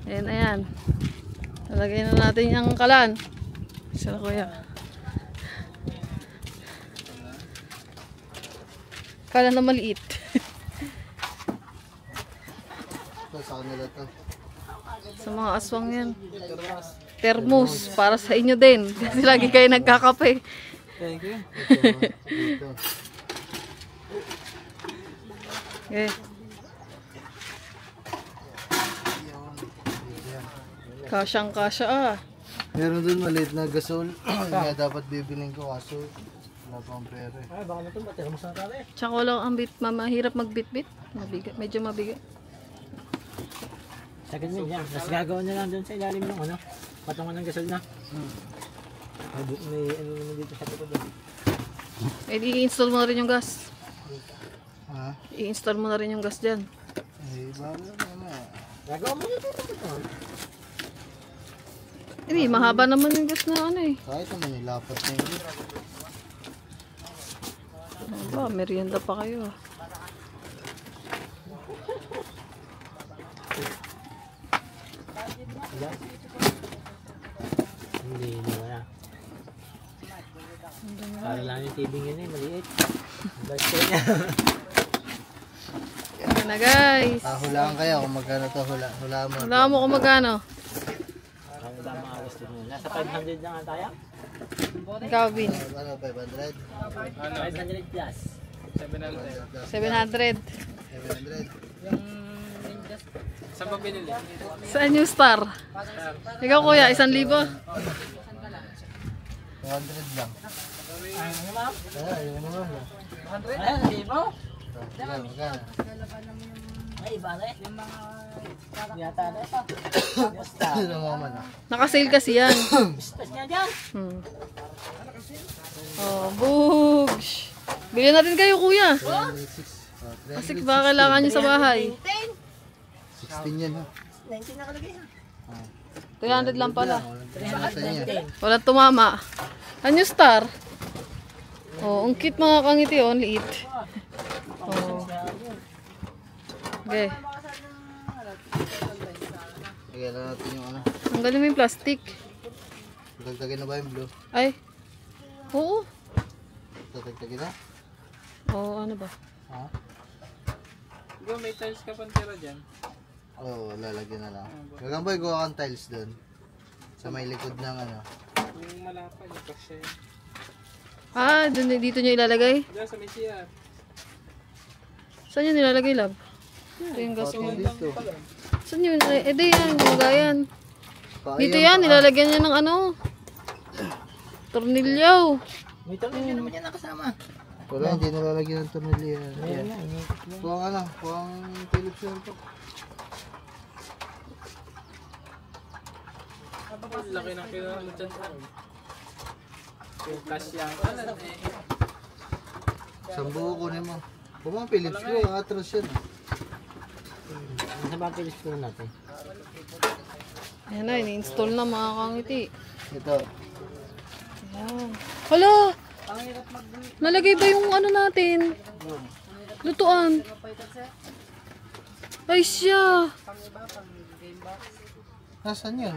Ayan, ayan. Lalagay na natin yung kalan. Isa na kuya. Kalan na maliit. Ito, sa kanila to. Sa mga aswang yan. Termos, para sa inyo din. Kasi lagi kayo nagkakape. Thank you. Dito. Okay. Kasyang kasya ah. Meron dun maliit na gasol. Kaya dapat bibiling ko kaso wala pa ang pera eh. Tsaka wala ang mahirap magbitbit. Mabigat, medyo mabigat. Sa ganyan yan. Tapos gagawin na lang doon sa ilalim ng ano, patungan ng gasol na. May ano naman dito sa likod. Eh, i-install mo na rin yung gas. Ha? I-install mo na rin yung gas dyan. Eh, bago na. Gagawa mo na dito. Hindi, mahaba naman yung gas na ano eh. Kahit naman nilapat na yun. Ano ba, merienda pa kayo ah. Yan. Hindi wala. Para lang yung TV niya eh, maliit. Basta niya. Yan na guys. Hulaan kayo kung magkano to. Hulaan mo. Wala mo kung magkano. Parang wala mga gusto mo. Nasa 500 na nga tayo. Ikaw, Vin. Ano, 500? 500 plus. 700. 700. Saan ba binili? Sa New Star. Ikaw kuya, 1,000. 200 lang. Ano ma'am? Yung naman. Ayan, hindi mo? Magkano? Ay, iba na eh. Yung mga yata na ito. Basta. Ano naman ah? Nakasale kasi yan. Basta niya dyan. Oh, bugs. Bilhin natin kayo kuya. 306. Kasi baka kailangan nyo sa bahay. 16 yan ha. 19 nakalagay ha. 300 lang pala. Yan. Walang tumama. New Star. Oh, ang cute mga kangiti oh, ang liit. Oh. Okay. Lagyan na natin yung ano. Ang galing mo yung plastic. Dagdagin na ba yung blue? Ay. Oo. Dagdagin na? Oo, ano ba? Ha? Bro, may tiles ka pang tira dyan. Oo, lalagyan na lang. Gagamboy, gawa kang tiles doon. Sa may likod ng ano. Yung malapad, yung kasya yun. Ah, dito nyo ilalagay? Diyan sa may CR. Saan nyo nilalagay, lab? Ito yung gas mo. Dito. Saan nyo? Eh, di yan. Gumagayan. Dito yan. Nilalagyan niya ng ano. Tornilyo. May tanong nyo naman yan nakasama. Wala, hindi nalalagyan ng tornilyo yan. Ayan nga, inikot lang. Kuwang ano, kuwang Philips yan to. Laki ng kinala dyan. Yung kasya. Ano eh. Isang buo kunin mo. Kuwang Philips ko, atras yan. Nasa ba pilis ko natin? Ayan na, ini-install na mga kangiti. Ito. Ayan. Hala! Nalagay ba yung ano natin? Lutuan. Ay siya! Nasaan yun?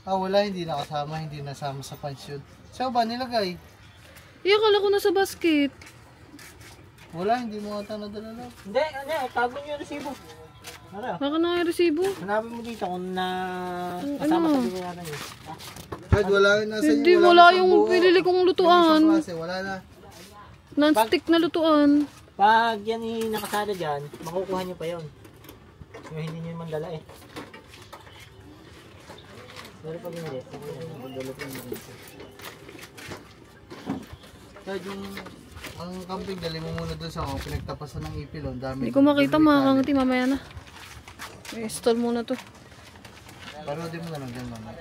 Ah, wala, hindi nakasama, hindi nasama sa pansyon. Saan ba nilagay? Akala ko nasa basket. Wala, hindi mo ata nadala lang. Hindi, tago nyo yung resibo. Ano? Baka na yung resibo. Hanapin mo dito kung na kasama sa bibig natin yun. Kahit wala yun, nasa inyo, Hindi, wala yung pinili kong lutuan. Klase, wala na. Non-stick na lutuan. Pag yan nakasada dyan, makukuha nyo pa yun. Yung hindi nyo man dala eh. Pero pag hindi, Kahit yung ang camping, dali mo muna doon sa ako, pinagtapasan ng ipil, ang dami. Hindi ko makita mga kangiti, mamaya na. I-install muna to. Pero di mo na lang dyan, mama.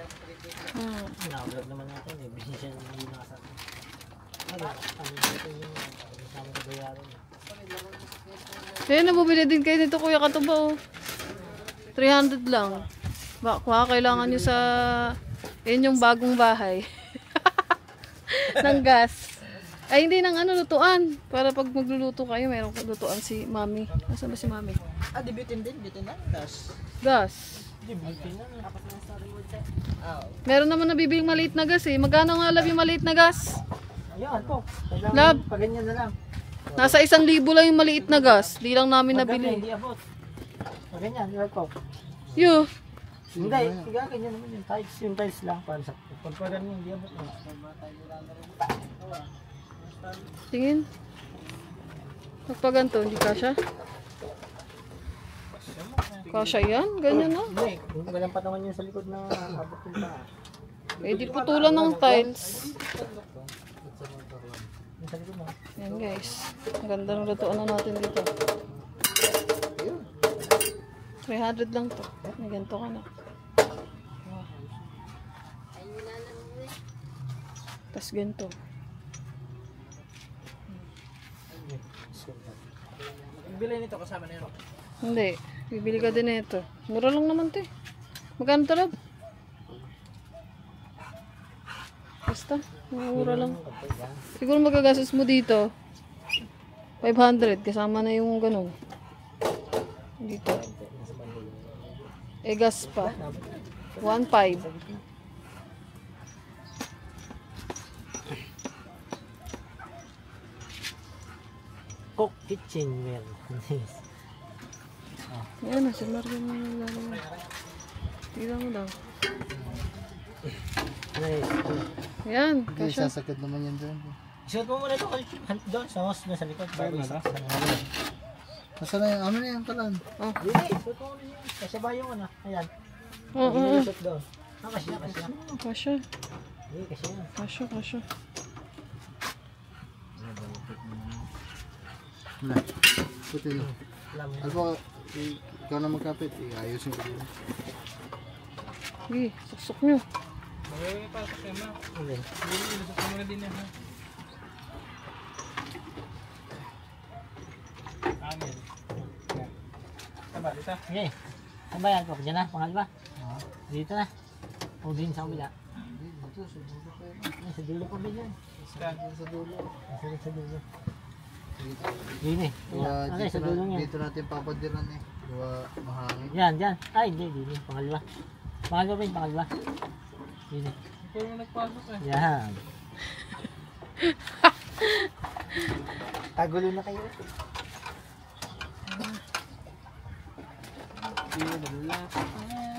Nakablog naman natin eh. Business yan hindi nakasama. Ano dito yung kasama sa bayaran. Kaya nabubili din kayo nito kuya Katuba oh. 300 lang. Baka kailangan nyo sa yun yung bagong bahay. Ng gas. Ay hindi ng ano lutuan. Para pag magluluto kayo, mayroong lutuan si mami. Nasaan ba si mami? Ah, di bitin din. Bitin na. Das. Gas. Di bitin na. Meron naman nabibiling maliit na gas eh. Magkano nga lab yung maliit na gas? Ayan po. Lab. Pag ganyan na lang. Nasa 1,000 lang yung maliit na gas. Di lang namin Pag ganyan, nabili. hindi abot. Pag ganyan, yun po. Yo. Hindi, kaya ganyan naman yung tiles. Yung tiles lang para sa pag ganyan, hindi abot. Tingin. Pag ganito, hindi kasha. Kasha yan? Ganyan na. Hindi, walang patungan yun sa likod na abot yung pa. Eh di putulan ng tiles. Yung sa likod na. Yan guys. Ang ganda ng lutuan na natin dito. 300 lang to. May ganito ka na. Wow. Tapos ganito. Bili nito kasama na yun. Hindi. Bibili ka din ito. Mura lang naman to eh. Magkano to lab? Basta. Mura lang. Siguro magagastos mo dito. 500. Kasama na yung ganun. Dito. Eh, gas pa. 1.5. Cook kitchenware. Yan na, si Marvin na naglalaro. Tignan mo daw. Nice. Yan, Hindi, kasha. sasagad naman yan doon. Isuot mo muna ito doon sa host na sa likod. Bago isa. Nasa na yan? Ano na yan kalan? Hindi, isuot mo muna yun. Kasi ba yung ano? Ayan. Oo, Hindi isuot doon. Kasya. kasha. Hindi, kasya yan. Kasha. Wala. Puti lang. Alam mo. Alpo, ikaw na magkapit. Ayusin ko din. Sige, suksok nyo. Magiging pasok yan na. Hindi. Ilusok mo na din yan ha. Amin. Tama, dito. Sige. Saan ba yan? Diyan na? Pangalawa? Dito na. O din sa kabila. Dito, sa dulo pa yun. Ay, sa dulo pa ba yan? Sa dulo. Sa dulo. Dini. Kaya Okay, sa dulo yan. dito natin papadiran eh. Gawa mahangin. Yan, dyan. Ay, hindi, dini. Pangalawa. Pangalawa ba yun? Pangalawa. Dini. Ikaw yung nagpasok eh. Yan. Tagulo na kayo.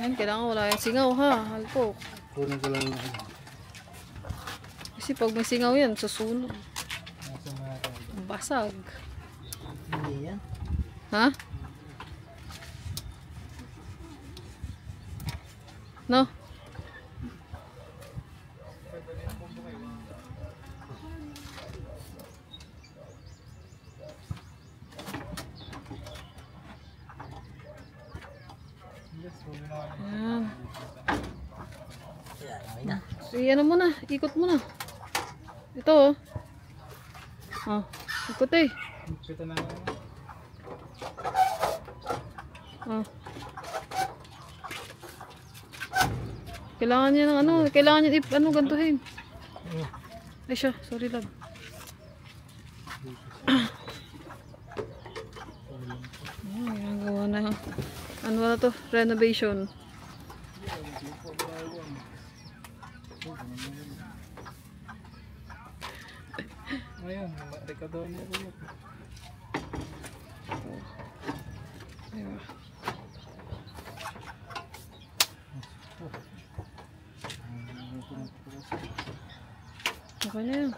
Yan, kailangan wala yung singaw ha. Halpok. Kunin ko lang yung Kasi pag may singaw yan, susunog. Basag. Hindi yan. Ha? No? Ayan. Yan, okay na. So, ano muna, ikot muna. Ito oh. Oh, ikot eh. Kita na. Oh. Kailangan niya ng ano, kailangan niya gantuhin. Ay siya, sorry love. Ayan, gawa na. Ano na to? Renovation. Ngayon, rekador mo ko. Diba? Okay na yan.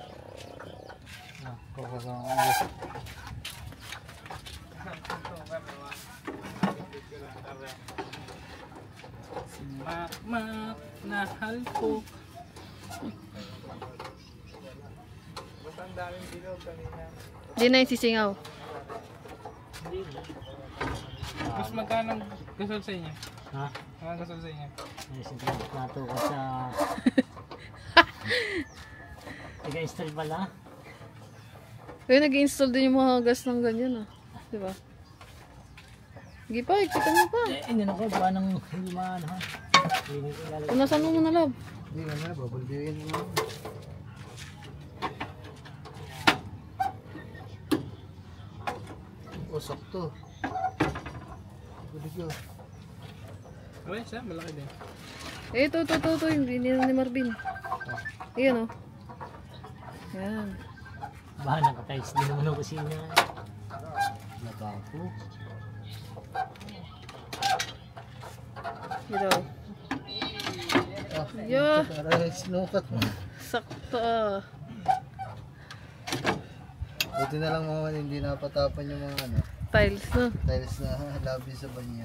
Mak na halpok. Hindi na yung sisingaw. Mas magkano ang gasol sa inyo? Ha? Ang gasol sa inyo? Ay, sige. Nato ko sa... Nag-install pala. Kaya nag-install din yung mga gas ng ganyan ah. Diba? Sige pa, kita mo pa. Hindi na ko. Baka nang hindi maano ha. Hindi ko ilalagay. Punasan mo muna love. Hindi ka na, babuldiwin mo. O, sakto. Bulig yun. Okay siya, malaki din. Eh, ito, hindi ni Marvin. Ayan oh. Yan. Baka nakatiles din naman ang kusina. Natapo. Dito. Ah, Yeah. para sinukat mo. Sakto ah. Buti na lang mga hindi napatapan yung mga ano, Tiles no? tiles na labi sa banyo.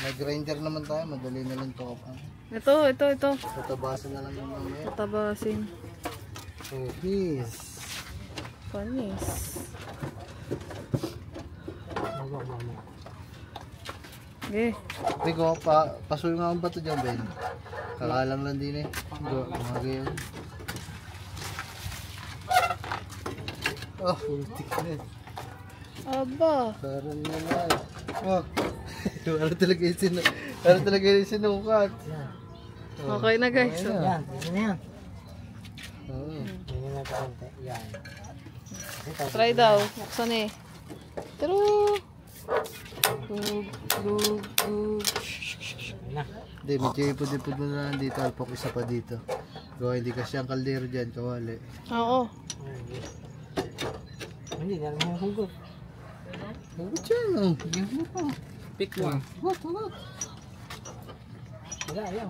May grinder naman tayo, madali na lang to kapan. Ito. Tatabasan na lang yung mamaya. Tatabasin. So, please. Panis. Okay. Rico, pasuyo nga ang bato dyan, Ben. Kakalang lang din eh. Mga gayon. Oh, putik na. Aba. Parang naman. Oh. Parang talaga yung sinukat. Oh. Okay na guys. Okay So, na. Yan, yan na yan. Oo. Ganyan natin konti. Yan. try daw. Buksan eh. Pero, Gug, gug, gug. Na. Hindi, medyo ipod-ipod mo na lang dito. Alpok isa pa dito. Gawa hindi kasi ang kaldero dyan, kawali. Oo. Hindi, nalang mo hugot. Hugot yan, oh. Bigyan mo pa. Pick one. Hugot, hugot. Wala, ayaw.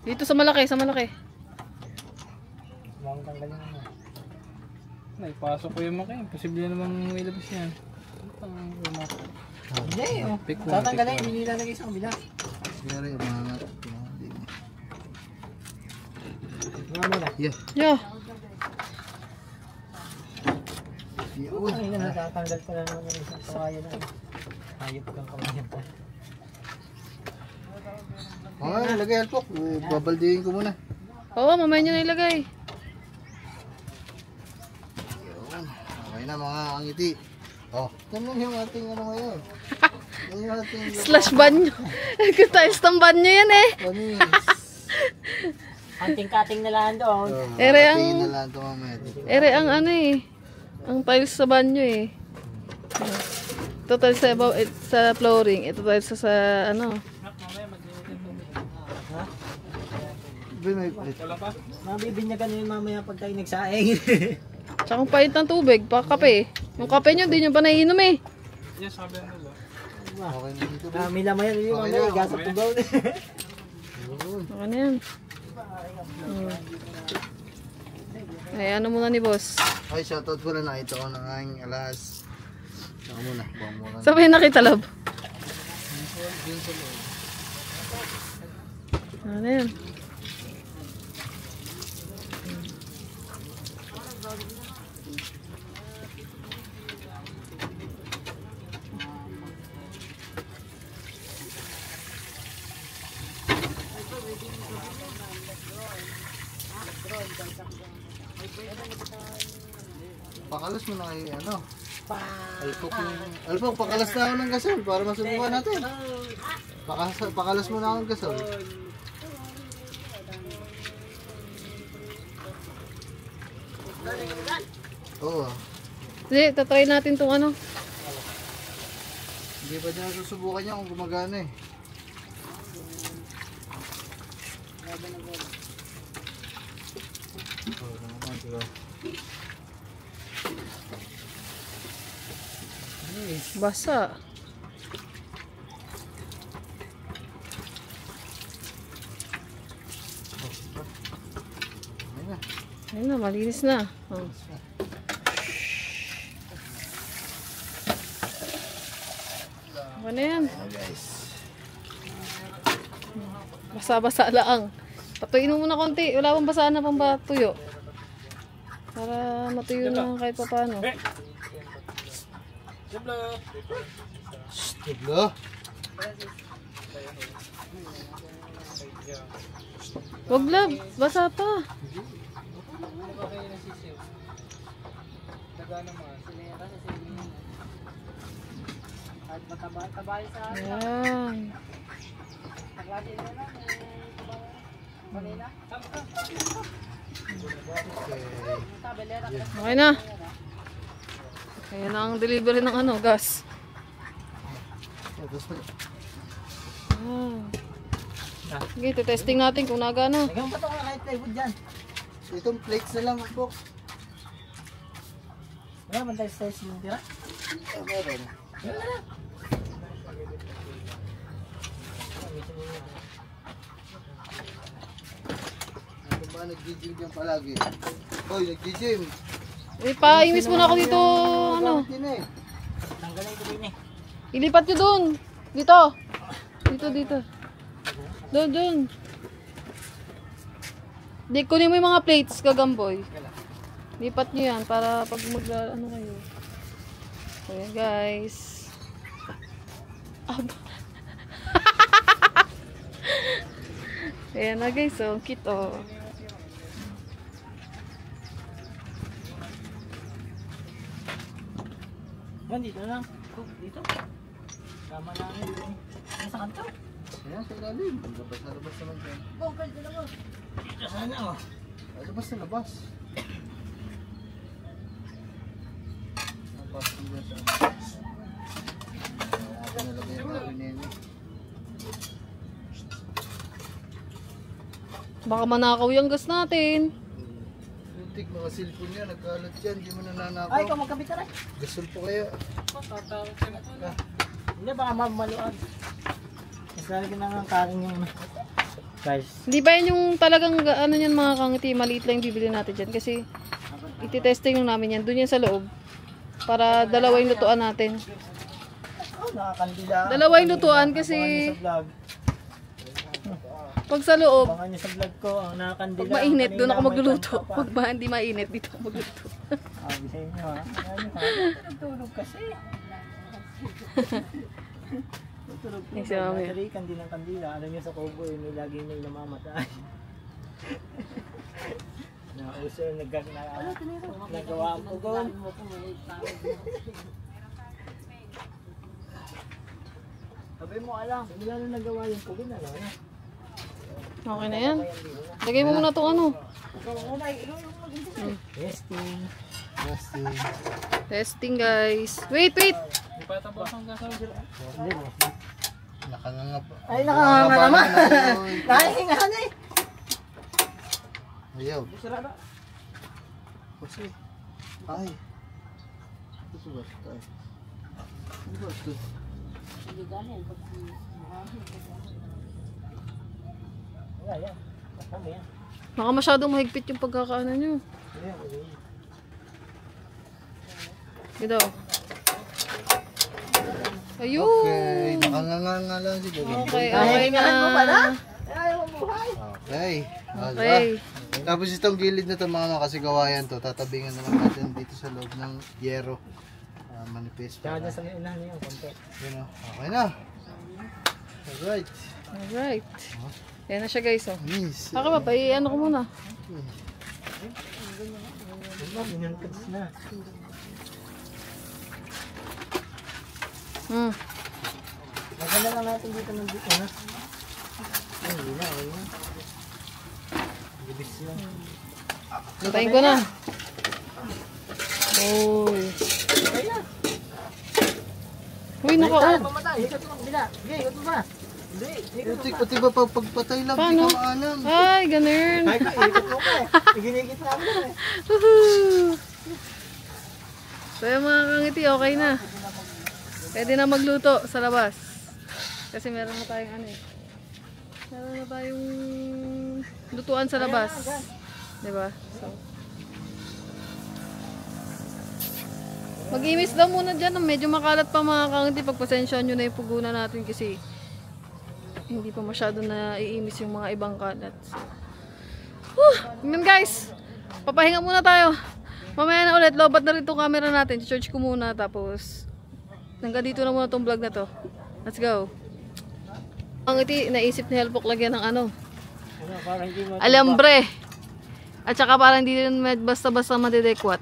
Dito sa malaki, sa malaki. Mukhang tanggalin mo na. Naipasok ko yung maki. Posible namang ilabas yan. Hindi, oh. Pick one, Tatanggalin, pick one. hindi nilalagay sa kabila. Sigari, umangat. Mga muna. Yeah. Yo. Yun. Ay, natatanggal ko na naman yung isang kawayan na. Hayop kang kawayan pa. Okay, lagay alpok. Babaldihin ko muna. Oo, mamaya nyo na ilagay. Yun. Okay na mga angiti. Oh, ganun yung ating ano ngayon. Yan yung ating Slash banyo. Tiles ng banyo yan eh. panis. Anting-kating na lang doon. Oh, Ere ang- tingin na lang ito mamaya. Ere ang ano eh. Ang tiles sa banyo eh. Ito tiles sa, sa flooring. Ito tiles sa ano. Binay. Mabibinyagan nyo yun mamaya pag tayo nagsaing. Tsaka ang pahit ng tubig. Baka kape. Yung kape nyo, di nyo pa naiinom eh. Yes, sabi na nila. Okay na dito. May lamayan yun Okay mamaya. na, Gasa okay. tugaw. Ano na yan? Ay, ano muna ni boss? Ay, shoutout ko na nakita ko ng aking alas. Saka muna, buwang muna. Sabay nakita love. Ano yan? Pakalas mo na kay ano. Alpok yung... Alpok, pakalas na ako ng gasol para masubukan natin. Pakalas mo na ako ng gasol. Oo. Hindi, tatry natin tong ano. Hindi pa niya susubukan niya kung gumagana eh. Oo, naman, diba? Basa. Ayun na. Ayun na, malinis na. Oh. Ano na yan? Guys. Basa-basa lang. Patuyin mo muna konti. Wala pang basaan na pang tuyo. Para matuyo na kahit pa paano. Tiglo. Wag love, basa pa. Ayan. Okay na. Ayan ang delivery ng ano, gas. Sige, testing natin kung nagana. Lagyan mo pa ito kahit plywood dyan. Itong plates na lang po. Wala man tayo size yung tira. Meron. Ano ba nag-gym dyan palagi? Hoy, nag-gym. Ipa-imis muna ako dito, ano. Tanggalin ko din eh. Ilipat nyo dun. Dito. Dito. Doon. Di, kunin mo yung mga plates, kagamboy. Lipat nyo yan para pag ano kayo. Ayan guys. Ayan na guys, oh. Cute oh. Man, dito lang. Dito. Tama namin dito. Nasa kanto. Ayan, sa ilalim. Labas na labas naman dyan. Dito sana oh. Ay, labas na labas. Labas na labas. nalagay yung karinene. Baka manakaw yung gas natin. Putik, mga cellphone niya, nagkalat yan, di mo nananakaw. Ay, ikaw magkabit ka rin. Gasol po kaya. Hindi, baka maluwag. Mas lalagyan na ng karing yung guys. Hindi ba yan yung talagang ano yan mga kangiti, maliit lang yung bibili natin dyan kasi ititesting lang namin yan, dun yan sa loob para dalawa yung lutuan natin. Oh, nakakandila. Dalawa yung lutuan kasi Sa vlog. pag sa loob, Abangan nyo sa vlog ko, ang nakakandila. pag mainit, doon ako Kanina may magluluto. kanta pa. Pag ba hindi mainit, dito ako magluluto. Sabi sa inyo ha. Ano ha? Tulog kasi. Tulog po. Ay, si Mami. Battery, kandilang kandila. Alam nyo sa Kobo, may laging may namamatay. Nauso yung nagawa ang pugon. Sabi mo alam, hindi na nagawa yung pugon. Alam mo? Okay na yan. Lagay mo muna itong ano. Testing. Testing guys. Wait, wait! Nakanganga pa. Ay, nakahanga naman. Nakahinga na eh. Ayaw. Kasi. Ay. Ito ba? Ay. Ano ba ito? Ayan. Kasama yan. Baka masyadong mahigpit yung pagkakaano nyo. Gito. Ayun! Okay. Nakanganga lang siguro. Okay, okay na. Okay. Okay. Tapos itong gilid na ito mga makasigawayan to, tatabingan na lang natin dito sa loob ng yero. Manipis Tsaka para. dyan sa may unahan niya yung konti. Yun o. Okay na. Alright. Alright. Ayan na siya guys. Oh. Miss. Saka ba? Ano ko muna. Diba, minangkads na. Maganda lang natin dito ng dito na. Ay, hindi na. Okay na. Bilis lang. Patayin ko na. Uy. Uy, naka-on. Pamatay. Ikot mo. Bila. Sige, ikot mo ba? Hindi. Pati ba pagpatay lang, Paano? di ka maalam. Ay, ganun. Ay, ikot mo ka eh. Iginigit namin na eh. Woohoo! So yung mga kangiti, okay na. Pwede na magluto sa labas. Kasi meron na tayong ano eh. Meron na tayong lutuan sa labas. Diba? So, mag-imis daw muna dyan. Medyo makalat pa mga kangiti. Pagpasensyahan nyo na yung pugunan natin kasi hindi pa masyado na iimis yung mga ibang kalat. So, yun guys. Papahinga muna tayo. Mamaya na ulit. Lobat na rin itong camera natin. Charge ko muna. Tapos hanggang dito na muna itong vlog na to. Let's go. Ang iti, naisip ni Helpok lagyan ng ano. Ano, para hindi mo. Alambre. At saka parang hindi rin basta-basta madidekwat.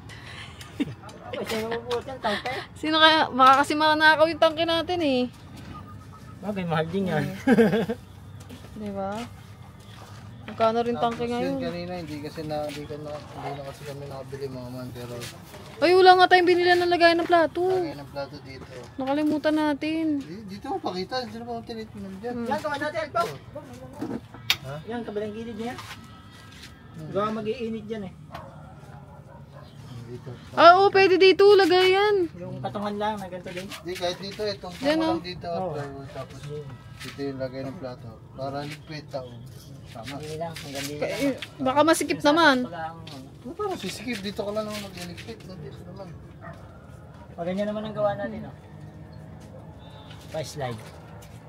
Ay, sino mabubuot yan? Tangke? Sino kaya? Baka kasi manakaw yung tangke natin eh. Bagay, mahal din yan. Diba? Magkano rin tangke Tapos yun ngayon? kanina, hindi na kasi kami nakabili mga man, pero Ay, wala nga tayong binili ng lagayan ng plato. lagay ng plato dito. Nakalimutan natin. Dito mo pakita, dito mo tinitingnan dyan. Yan, gawa natin, Alpo. Ha? Yan, kabilang gilid niya. Gawa mag-iinit dyan eh. Dito. Ah, oo, pwede dito. Lagayan. Yung katungan lang, na ganito din. Hindi, kahit dito, itong Yan, tama oh. lang dito, plywood, tapos dito yung lagay ng plato. Para liquid tao. Tama. Hindi lang, hanggang dito lang. Eh, baka masikip naman. Pag ang, Ano parang sisikip, dito ka lang naman mag-electric. Nandito naman. pag ganyan naman ang gawa natin, oh. Pa-slide.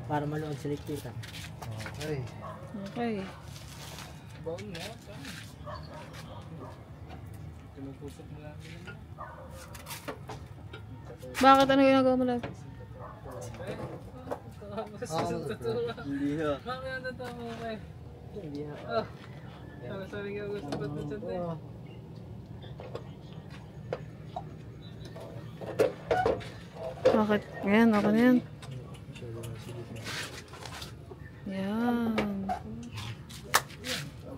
Para maluwag sa likpitan. Okay. Okay. Bakit? Ano ginagawa mo lang? Hindi na. Hindi na. Oh. Bakit? Ayan, okay na yan. Yan.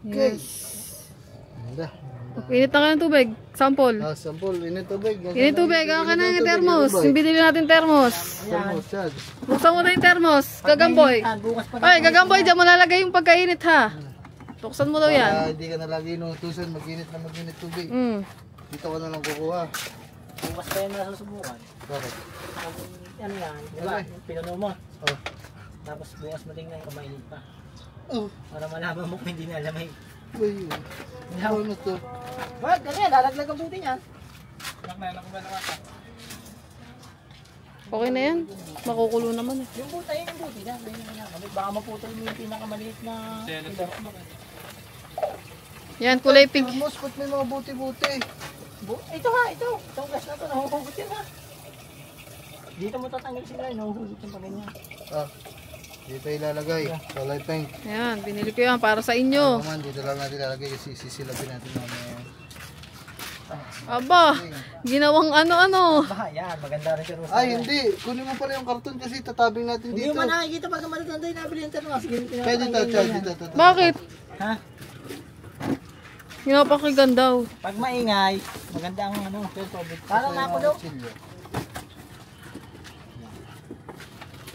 Okay. Yes. Ganda. Init na kayo ng tubig. Sample. Sample, init tubig. Init tubig. Ang ka na yung thermos. Yung binili natin thermos. Thermos yan. Buksan mo na yung thermos. Gagamboy. Ay, gagamboy. Diyan mo lalagay yung pagkainit ha. Buksan mo daw yan. Para hindi ka na lagi inutusan, mag-init tubig. Dito ka na lang kukuha. Bukas pa yan nasusubukan. Bakit? Ano yan, di ba? Pinuno mo. Oh. Tapos bukas mo tingnan kung mainit pa. Oh. Para malaman mo kung hindi na alamay. Ay, ano to? Wag, ganyan, lalaglag ang buti niya. Okay na yan. Makukulo naman eh. Yung buti, yung buti na. Baka maputol mo yung pinakamaliit na pillar. Yan, kulay pink. Thermos, ba't may mga buti-buti? Ito ha, ito. Itong gas na to, nahuhugot yan ha. Dito mo tatanggal sila, nahuhugot yung pag-ganyan. Dito ilalagay. Kulay pink. Yan, binili ko yan para sa inyo. Naman, dito lang natin ilalagay kasi sisilapin natin mamaya. Aba, ginawang ano-ano. Bah, yan, maganda rin siya. Ay, hindi. Kunin mo pala yung karton kasi tatabing natin Hindi dito. mo nakikita pag malatanda yung nabili yung termos. Pwede dito. Bakit? Ha? Ginapakigandaw. Pag maingay, maganda ang ano, tubig. Parang nakulo.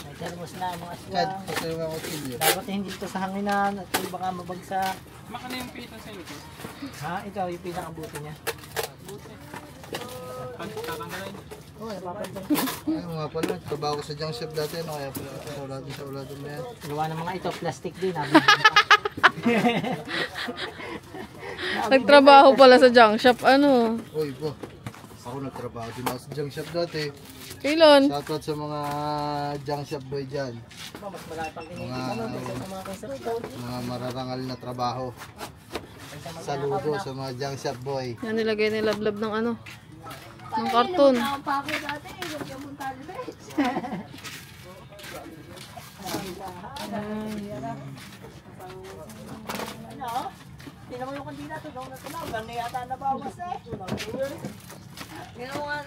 May termos na mga Chad, aswang. ito yung mga kutsilyo. Dapat hindi ito sa hanginan at baka mabagsak. Maka na yung pita sa ito. Ha? Ito yung pinakabuti niya. Pagkakanggalay. Oo, napapagod. Ay, mga pala, trabaho ko sa junk shop dati, no? Kaya pala, sa uladon na yan. Gawa ng mga ito, plastic din. Nagtrabaho pala sa junk shop. Ano? Uy, po. Ako nagtrabaho din ako sa junk shop dati. Kailan? Shoutout sa mga junk shop boy dyan. Mas malaki pang kinikita no, dito sa mga construction. Mga mararangal na trabaho. Saludo sa mga junk shop boy. Yan, nilagay nilablab ng ano. Ng karton. Ano? Tingnan mo yung kandila to, doon na ito na. Gano'n yata nabawas eh. Ginawan.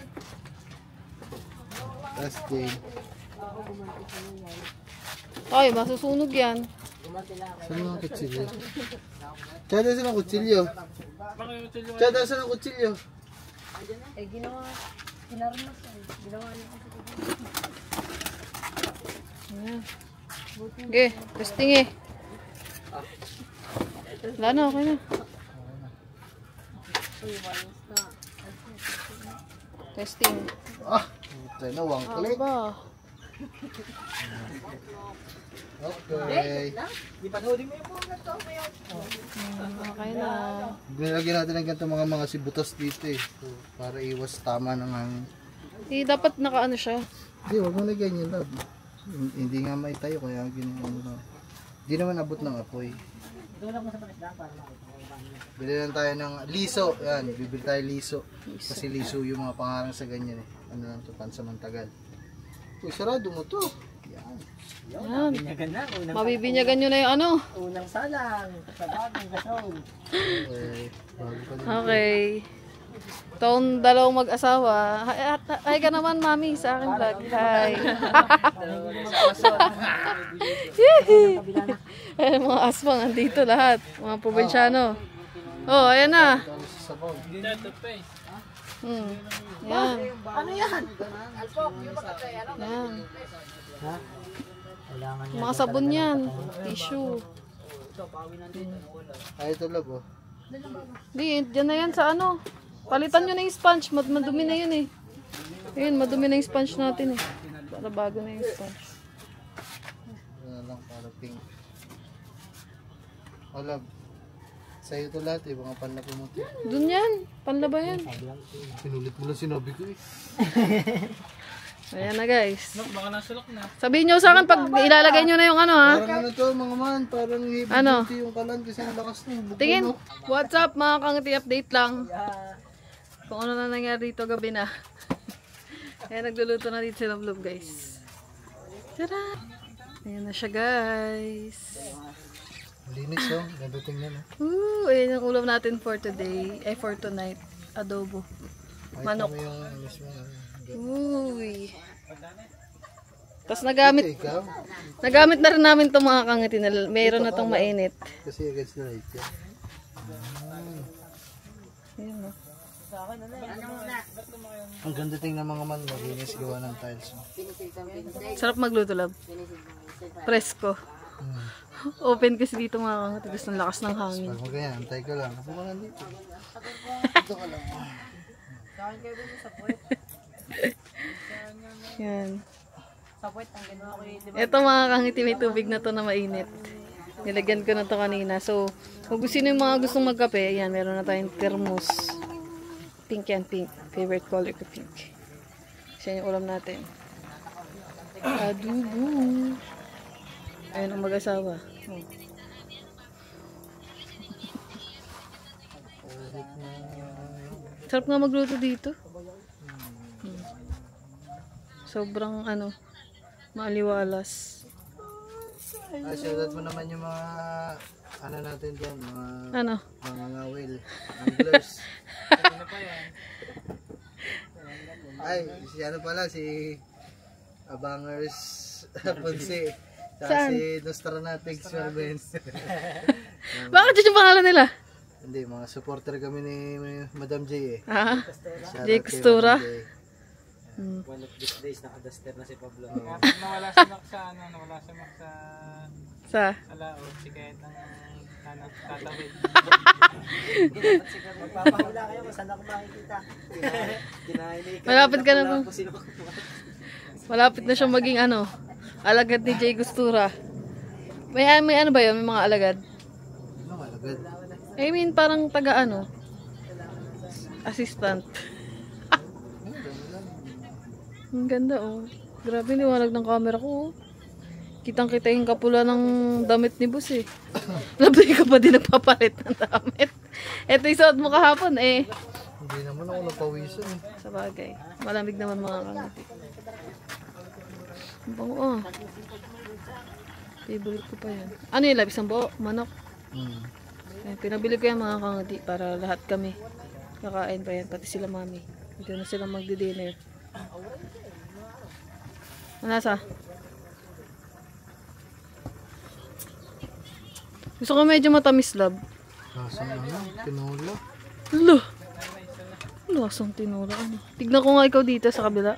Testing. Ay, masusunog yan. Saan mga kutsilyo? Chad, saan ang kutsilyo? Chad, saan ang kutsilyo? Eh, ginawa. Pinarmas eh. Ginawa niya kasi. Ayan. Okay, testing eh. Wala na, okay na. Testing. Tayo na, one click. Aba. Okay. Di pa huli mo yung buong na to. Okay na. Nilagyan natin ng ganito mga sibutas dito eh. So, para iwas tama ng hangin. Eh, dapat nakaano siya. Hindi, wag mo na ganyan love. Hindi nga maitayo kaya ginawa mo. Hindi naman abot ng apoy. Doon lang mo sa panisdaan para makita. Bili lang tayo ng liso. Yan, bibili tayo liso. Kasi liso yung mga pangarang sa ganyan eh. Ano lang to, pansamantagal. Uy, sarado mo to. Yan. Yan. Binyagan na. Mabibinyagan nyo na yung ano. Unang salang. Sa bagong gasol. Okay. Bago pa din. Okay. Itong dalawang mag-asawa. Hi ka naman, mami, sa akin vlog. Hi. Yehey! Ayan, mga aswang, andito lahat. Mga probinsyano. Oh, ayan na. Ito sa sabaw. Yan. Ano yan? Yan. Ha? Kailangan niya. Mga sabon yan. Tissue. Ay, ito love oh. Di, dyan na yan sa ano. Palitan nyo na yung sponge. Madumi na yun eh. Ayun, madumi na yung sponge natin eh. Para bago na yung sponge. Ano lang, para pink. Oh love. Sa'yo ito lahat eh, mga panla pumuti. Dun yan. Panlaba yan. Sinulit mo lang sinabi ko eh. Ayan na guys. Baka nasulok na. Sabihin nyo sa akin pag ilalagay nyo na yung ano ha. Parang ano to mga man, parang heavy Ano? duty yung kalan kasi ang lakas ng buko. Tingin. No? What's up mga kangiti, update lang. Kung ano na nangyari dito gabi na. Ayan, nagluluto na dito si Love Love guys. Tara! Ayan na siya guys. Linis oh, ganda tingnan Ayan yung ulam natin for today. For tonight. Adobo. Manok. Ay, yung mismo. Uy. Tapos Ikaw? nagamit na rin namin itong mga kangiti na mayroon na itong mainit. Kasi against the light yan. Ayan o. Ang ganda tingnan mga man, malinis gawa ng tiles. Sarap magluto, love. Presko. Open kasi dito mga kangati. Gusto ng lakas ng hangin. Pag magaya, antay ko lang. Ako ka dito. Dito ka lang. Yan. Ito mga kangiti, may tubig na to na mainit. Nilagyan ko na to kanina. So, kung gusto nyo yung mga gustong magkape, ayan, meron na tayong thermos. Pink yan, pink. Favorite color ko, pink. Siya yung ulam natin. Adobo. Ayun ang mag-asawa. Oh. Sarap nga magluto dito. Sobrang ano, maaliwalas. Shoutout mo naman yung mga ano natin dyan, mga Ano? ngawil, anglers. Ay, si ano pala, si Abangers Ponce. Saan? Si Nostranatics Servants. Bakit yun yung pangalan nila? Hindi, mga supporter kami ni Madam J eh. Ah, Shoutout Jay kay Costura. Madam J. One of these days, nakadaster na si Pablo. Nawala si Mac sa ano, nawala si Mac sa Sa? Alao, si Kahit ang tatawid. Magpapahula kayo kung saan ako makikita. Malapit ka na po. Malapit na siyang maging ano, alagad ni Jay Costura. May ano ba yun? May mga alagad? Ano malagad? I mean, parang taga ano, assistant. Ang ganda oh. Grabe, liwanag ng camera ko oh. Kitang-kita yung kapula ng damit ni boss eh. Labi ka pa din nagpapalit ng damit. Ito yung suot mo kahapon eh. Hindi naman ako napawisan eh. Sa bagay. Malamig naman mga kangiti. Ang bango ah. Favorite ko pa yan. Ano yung labis ng buo? Manok. Eh, pinabili ko yan mga kangiti para lahat kami. Kakain pa yan. Pati sila mami. Hindi na sila magdi-dinner. Nasa? Gusto ko medyo matamis, love. Lasang ano? Tinola. Hala! Lasang tinola. Ano? Tignan ko nga ikaw dito sa kabila.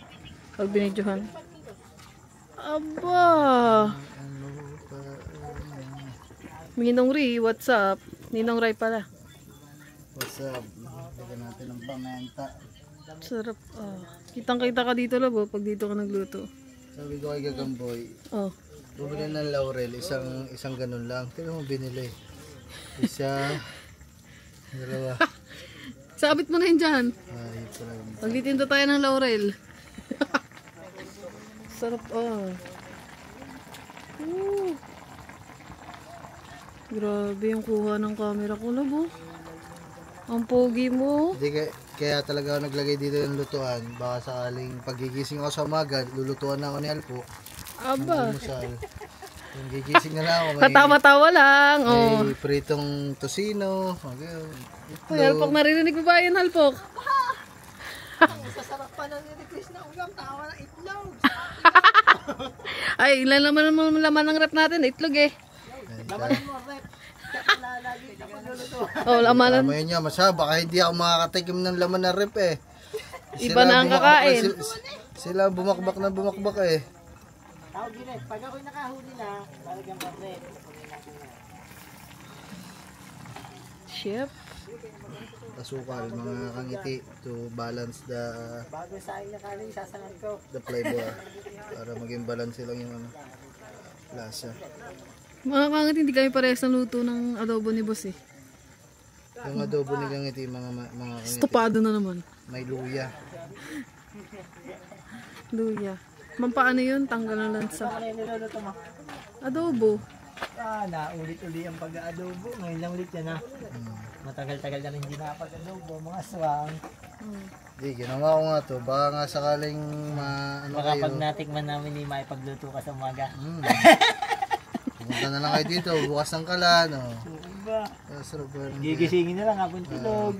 Pag binidyohan. Aba! Ninong Ray, what's up? Ninong Ray pala. What's up? Lagyan natin ng pamenta. Sarap. Ah. Kitang-kita ka dito, love, pag dito ka nagluto. Sabi ko kay Gagamboy, Oh. bumili ng laurel, isang ganun lang. Tignan mo binili. Isa, dalawa. Sabit mo na yun dyan. Ay, pala. Pagtitinda tayo ng laurel. Sarap ah. Grabe yung kuha ng camera ko, labo. Ang pogi mo. Hindi kaya talaga ako naglagay dito yung lutuan. Baka sakaling pagigising ako sa umaga, lulutuan na ako ni Alpo. Aba. Almusal. Yung gigising na lang ako. Katawa-tawa lang. Oh. May pritong tosino. Okay. Uy, Halpok, naririnig mo ba yan, Halpok? Sasarap pa ng request na ulam, tawa ng itlog. Ay, ilan naman laman ng rep natin? Itlog eh. Laman mo, rep. Lagi na pagluluto. Oh, lamanan. Mamaya niya, masya, baka hindi ako makakatikim ng laman na rep eh. Iba na ang kakain. Sila bumakbak na bumakbak eh. Tawag din eh, pag ako'y nakahuli na, talagang rep. Chef. Asukal, mga kangiti to balance the Bago sa akin na kanin, sasangan ko. flavor. Para maging balance lang yung ano, lasa. Mga kangit, hindi kami parehas ng luto ng adobo ni boss eh. Yung adobo ni kangiti, mga kangiti. Stopado na naman. May luya. Luya. Mampaano yun? Tanggal ng lansa. Ano yung niluluto mo? Adobo. Naulit-uli ang pag-aadobo. Ngayon lang ulit yan ha. Matagal-tagal na rin hindi nakapag-adobo. Mga swang. Di, ginawa ko nga to. Baka nga sakaling ano Baka kayo. pag natikman namin ni May pagluto ka sa umaga. Pumunta na lang kayo dito. Bukas ng kalan. Oh. Diba? Sarap ba? Gigisingin na lang habang tulog.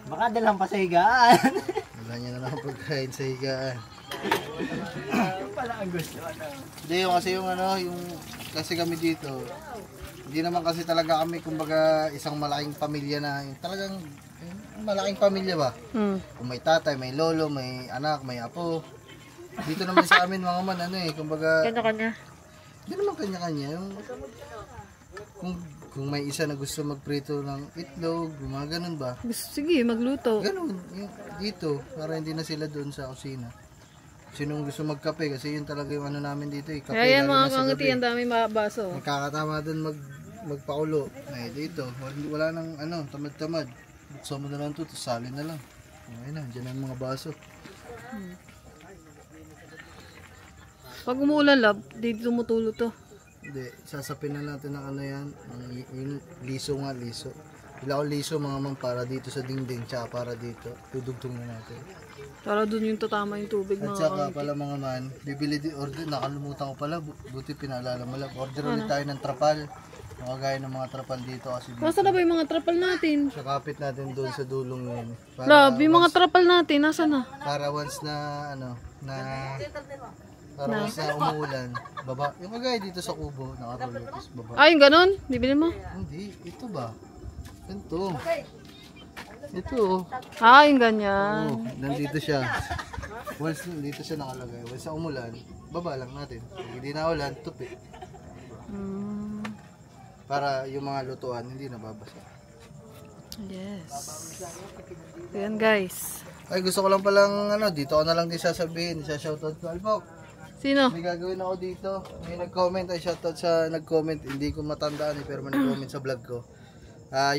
Baka dalang pa sa higaan. Wala niya na lang pagkain sa higaan. Yung pala ang gusto. Hindi, yung kasi yung ano, kasi kami dito, hindi naman kasi talaga kami kumbaga isang malaking pamilya na, yung talagang malaking pamilya ba? Kung may tatay, may lolo, may anak, may apo. Dito naman sa amin mga man, ano eh, kumbaga... Kanya-kanya. Hindi naman kanya-kanya. Kung may isa na gusto magprito ng itlog, mga ganun ba? Sige, magluto. Ganun, dito, para hindi na sila doon sa kusina. Sinong gusto magkape, kasi yun talaga yung ano namin dito eh. Kape, Kaya lalo mga na sa kangiti, gabi. ang dami baso. Magkakatama doon magpakulo. Eh, dito, wala nang ano, tamad-tamad. Buksan mo na lang ito, salin na lang. Okay na, dyan ang mga baso. Pag umuulan, lab, dito tumutulo to. Hindi, sasapin na natin ng ano yan, yung liso nga, liso. Bila ko liso mga man para dito sa dingding, tsaka para dito. Dudugtong na natin. Para dun yung tatama yung tubig, At mga saka kangiti. pala mga man, bibili din order, nakalimutan ko pala, buti pinaalala mo lang. Order ulit tayo ng trapal. Makagaya ng mga trapal dito kasi dito. Nasaan na ba yung mga trapal natin? Sakapit natin doon sa dulong yun. Lab, yung mga trapal natin, nasaan na? Para once na ano, para once na umuulan, baba. Yung kagaya dito sa kubo, nakarulo, tapos baba. Ay, yung ganun? Bibili mo? Hindi, ito ba? Ganito. Ito oh. Ah, yung ganyan. Oh, nandito siya. Once dito siya nakalagay, once na umulan, baba lang natin. Pag hindi na ulan, tupi. Para yung mga lutuan hindi nababasa. Yes. Ayan guys. Ay, gusto ko lang palang ano, dito ko na lang din sasabihin, sa shoutout ko. Alpok, Sino? may gagawin ako dito. May nag-comment, ay shoutout sa nag-comment. Hindi ko matandaan eh, pero may nag-comment sa vlog ko.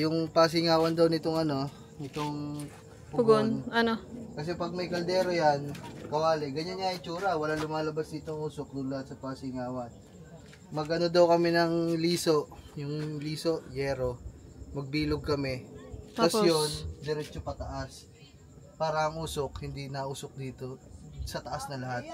Yung pasingawan daw nitong ano, nitong Pugon. Ano? Kasi pag may kaldero yan, kawali, ganyan niya itsura. Wala lumalabas dito usok doon lahat sa pasingawan. Mag-ano daw kami ng liso, yung liso, yero. Magbilog kami. Tapos yun, diretso pataas. Para ang usok, hindi na usok dito. Sa taas na lahat.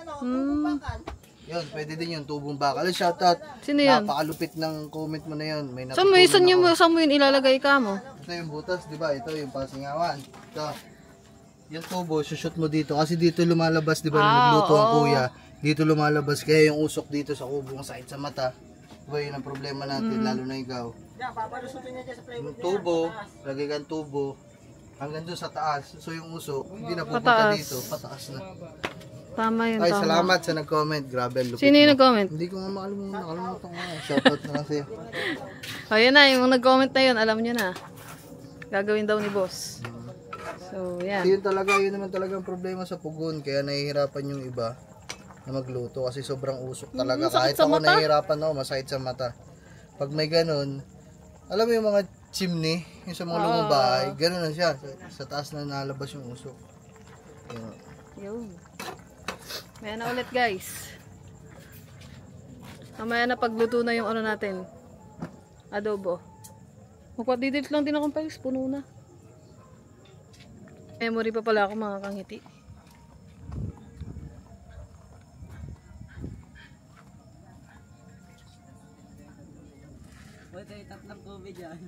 Yun, pwede din yun, tubong bakal. Shoutout. Sino yan? Napakalupit ng comment mo na yun. May Saan mo yun ilalagay ka mo? ito yung butas, di ba? Ito yung pasingawan. Ito. Yung tubo, sushoot mo dito. Kasi dito lumalabas, di ba? Nung nagluto ang kuya. Dito lumalabas. Kaya yung usok dito sa kubo, sakit sa mata. Di ba yun ang problema natin, lalo na ikaw. Yung tubo, lagay kang tubo. Hanggang doon sa taas. So yung usok, hindi na pupunta dito. Pataas na. Tama yun, Ay, tama. salamat sa nag-comment. Grabe, lupit Sino yung mo. nag-comment? Hindi ko nga nakalimutan ko nga. Shoutout na lang sa'yo. Ayan na, yung nag-comment na yun, alam nyo na. Gagawin daw ni boss. So, yan. Kasi yun naman talaga ang problema sa pugon. Kaya nahihirapan yung iba na magluto. Kasi sobrang usok talaga. Kahit ako nahihirapan ako, masakit sa mata. Pag may ganun, alam mo yung mga chimney, yung sa mga lumang bahay, ganun na siya. Sa taas na nalabas yung usok. Yun. Yun. Maya na ulit guys. Mamaya na pagluto na yung ano natin. Adobo. Magpa-details lang din akong files. Puno na. Memory pa pala ako mga kangiti. Pwede tatlong tubig dyan.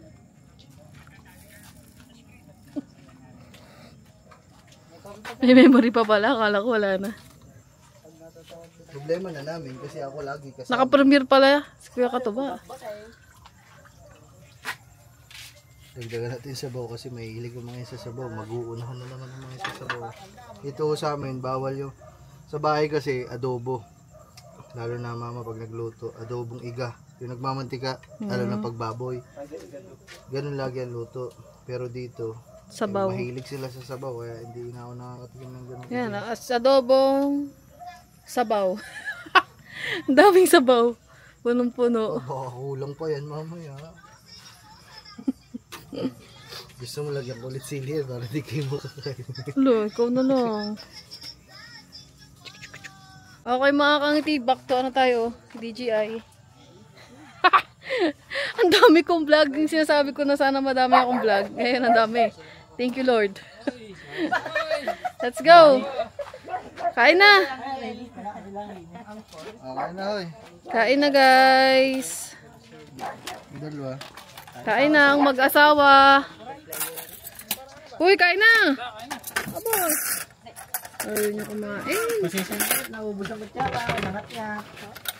May memory pa pala. Akala ko wala na. Problema na namin kasi ako lagi kasama. Naka-premiere pala. Si Kuya Katuba. Dagdagan natin sa sabaw kasi may hilig yung mga isa sabaw. Mag-uunahan na naman ang mga isa sabaw. Ito sa amin, bawal yung... Sa bahay kasi, adobo. Lalo na mama pag nagluto. Adobong iga. Yung nagmamantika, lalo na pagbaboy. Ganun lagi ang luto. Pero dito, Sabaw. mahilig sila sa sabaw. Kaya hindi na ako nakakatikim ng ganun. Yan. Adobong sabaw. Ang daming sabaw. Punong-puno. Baka kulang pa yan mamaya. Gusto mo lagyan ulit sili para di kayo makakain. Lo, ikaw na lang. Okay mga kangiti, back to ano tayo, DJI. Ang dami kong vlog, yung sinasabi ko na sana madami akong vlog. Ngayon ang dami. Thank you Lord. Let's go. Kain na. Okay na hoy. Kain na guys. Dalawa. Kain na ang mag-asawa. Uy, kain na. Aba. Ayaw niyo kumain. Naubos ang kutsara, lahat yan.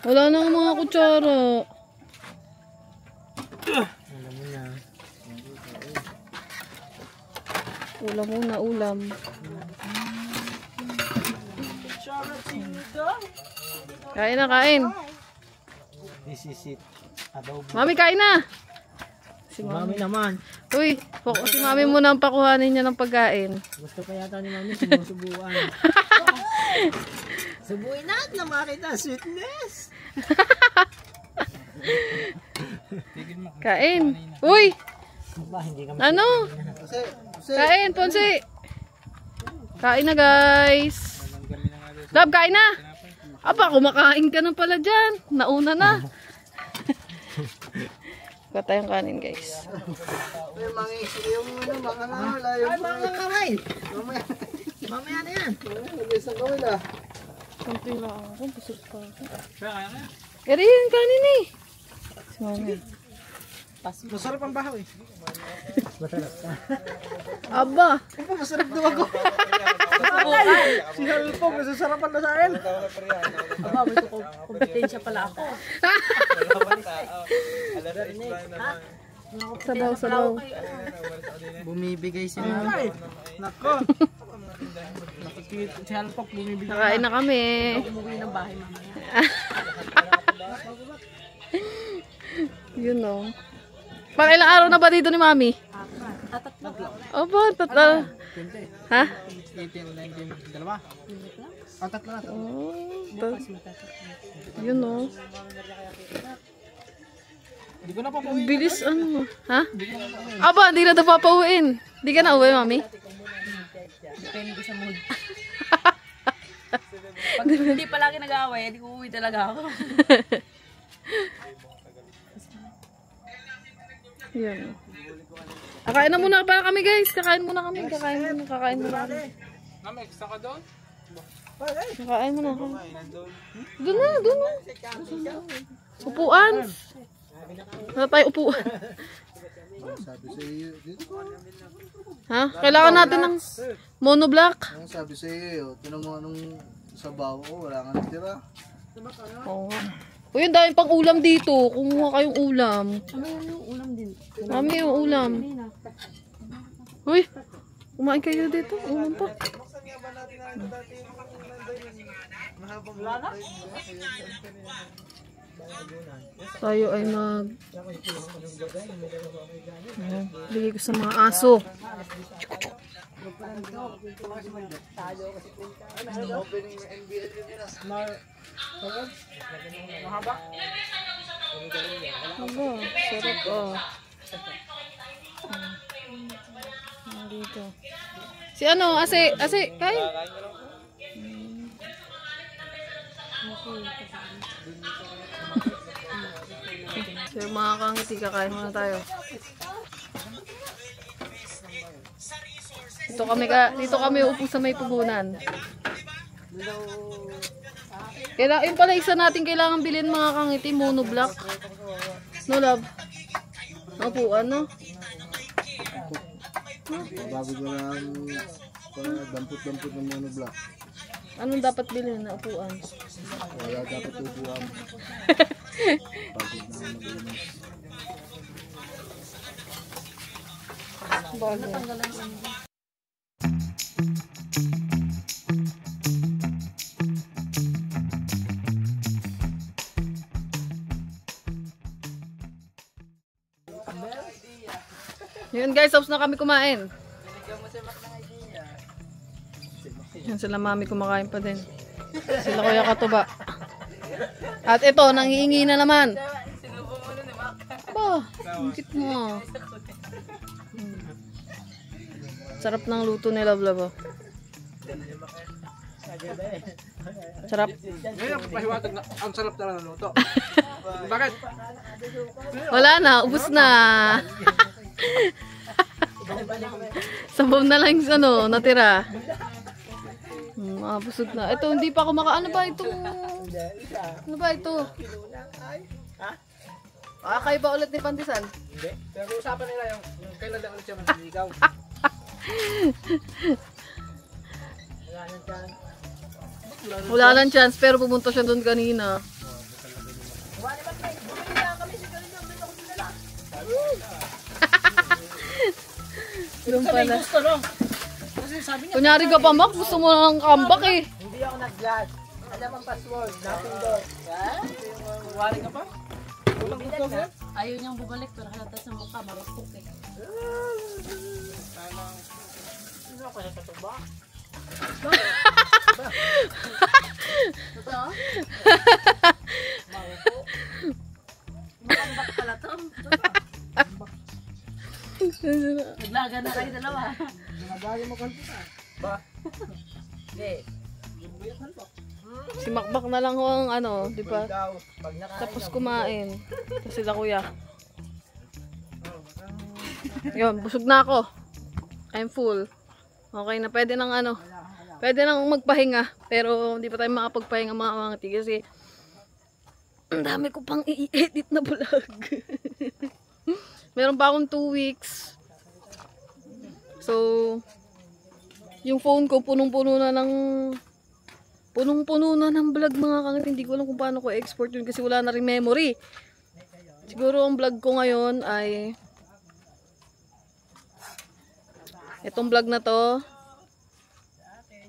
Wala na ang mga kutsara. Alam mo na. Ulam muna, ulam. Kain na, kain. This is it. Adobo. Mami, kain na. Si Mami naman. Uy, si mami muna ang pakuhanin niya ng pagkain. Gusto pa yata ni Mami sinusubuan. Subuin natin na makita sweetness. Kain. Uy! Ba, hindi kami Ano? Kain, Ponsi. Kain na, guys. Love, kain na. Aba, kumakain ka na pala dyan. Nauna na. Kuha tayong kanin, guys. Yung mga isili yung mga nawala yung mga kamay. Mamaya na yan. isang gawin ah. Kunti lang ako. Busog pa ako. Kaya yung kanin eh. Si mami. Masarap ang bahaw eh. Masarap. Aba. Masarap daw ako. Si Halpong, nasasarapan na sa akin. Aba, may kompetensya pala ako. Sabaw, sabaw. Bumibigay sila. Nako. Nakikita si Halpong bumibigay. Nakain na kami. Umuwi ng bahay mamaya. Yun o. Pang ilang araw na ba dito ni mami? Tatatlo lang. Opo, tatlo. Ha? 18, 19, dalawa. Ang tatlo na. Oh, yun o. Hindi ko na pa Ang bilis ano. Ha? Aba, hindi na daw papauwiin. Hindi ka na uwi, mami? Depende sa mood. Pag hindi palagi nag-aaway, hindi uuwi talaga ako. Yun. Kakain na muna para kami, guys. Kakain muna kami. Kakain muna kami. Mami, extra ka doon? Kakain muna kami. Doon na, doon na. Upuan. Wala tayo upuan. Sabi sa iyo, dito. Ha? Kailangan natin ng monoblock. Ang sabi sa iyo, tinan mo anong sabaw ko, wala nga natira. Oo nga. Uy, ang daming pang ulam dito. Kumuha kayong ulam. Yung ulam din. Mami, yung ulam. Uy, kumain kayo dito. Ulam pa. Tayo ay bigay ko sa mga aso. Aba, sarap ah. Dito. Si ano, ase, kain. So mga kangiti, kakain muna tayo. Dito kami upo sa may pugunan. Kaya yun pala isa natin kailangan bilhin mga kangiti, monoblock. No love? Upuan no? Bago ko lang dampot-dampot ng monoblock. Anong dapat bilhin na upuan? Wala dapat upuan. Pagod na mag-inis. Bagay. Yun guys, tapos na kami kumain. Yan sila mami kumakain pa din. Sila kuya katuba. At ito, nanghihingi na naman. Ba, hingkit mo. Sarap ng luto ni Love Love. Sarap. Ngayon, pahiwatag na. Ang sarap na luto. Bakit? Wala na, ubos na. Sabaw na lang yung ano, natira. Busog na. Ito, hindi pa ako ano ba ito? Ano ba ito? Kayo ba ulit ni Pandesal? Hindi. Pero usapan nila yung kailan lang ulit siya maniligaw. Wala nang chance, pero pumunta siya doon kanina. Doon pala. sabi niya, Kunyari ka pa, Mac. Gusto mo ng comeback eh. hindi ako nag-vlog. Alam ang password, nothing doon. Wari ka pa? Ayaw niyang bumalik pero halata sa mukha, marupok eh. Sino ako sa tuba? Totoo? Marupok. Makambak pala to. Naglaga na kayo dalawa. Ginagaling mo kanto na. Ba? Hindi. Si Macbak na lang ho ang ano, di ba? Daw, pag nakain Tapos kumain. Tapos sila kuya. Yun, busog na ako. I'm full. Okay na, pwede nang ano. Pwede nang magpahinga. Pero hindi pa tayo makapagpahinga mga mangati kasi ang dami ko pang i-edit na vlog. Meron pa akong 2 weeks. So, yung phone ko punong-puno na ng vlog mga kangit. Hindi ko alam kung paano ko export yun kasi wala na rin memory. Siguro ang vlog ko ngayon ay itong vlog na to.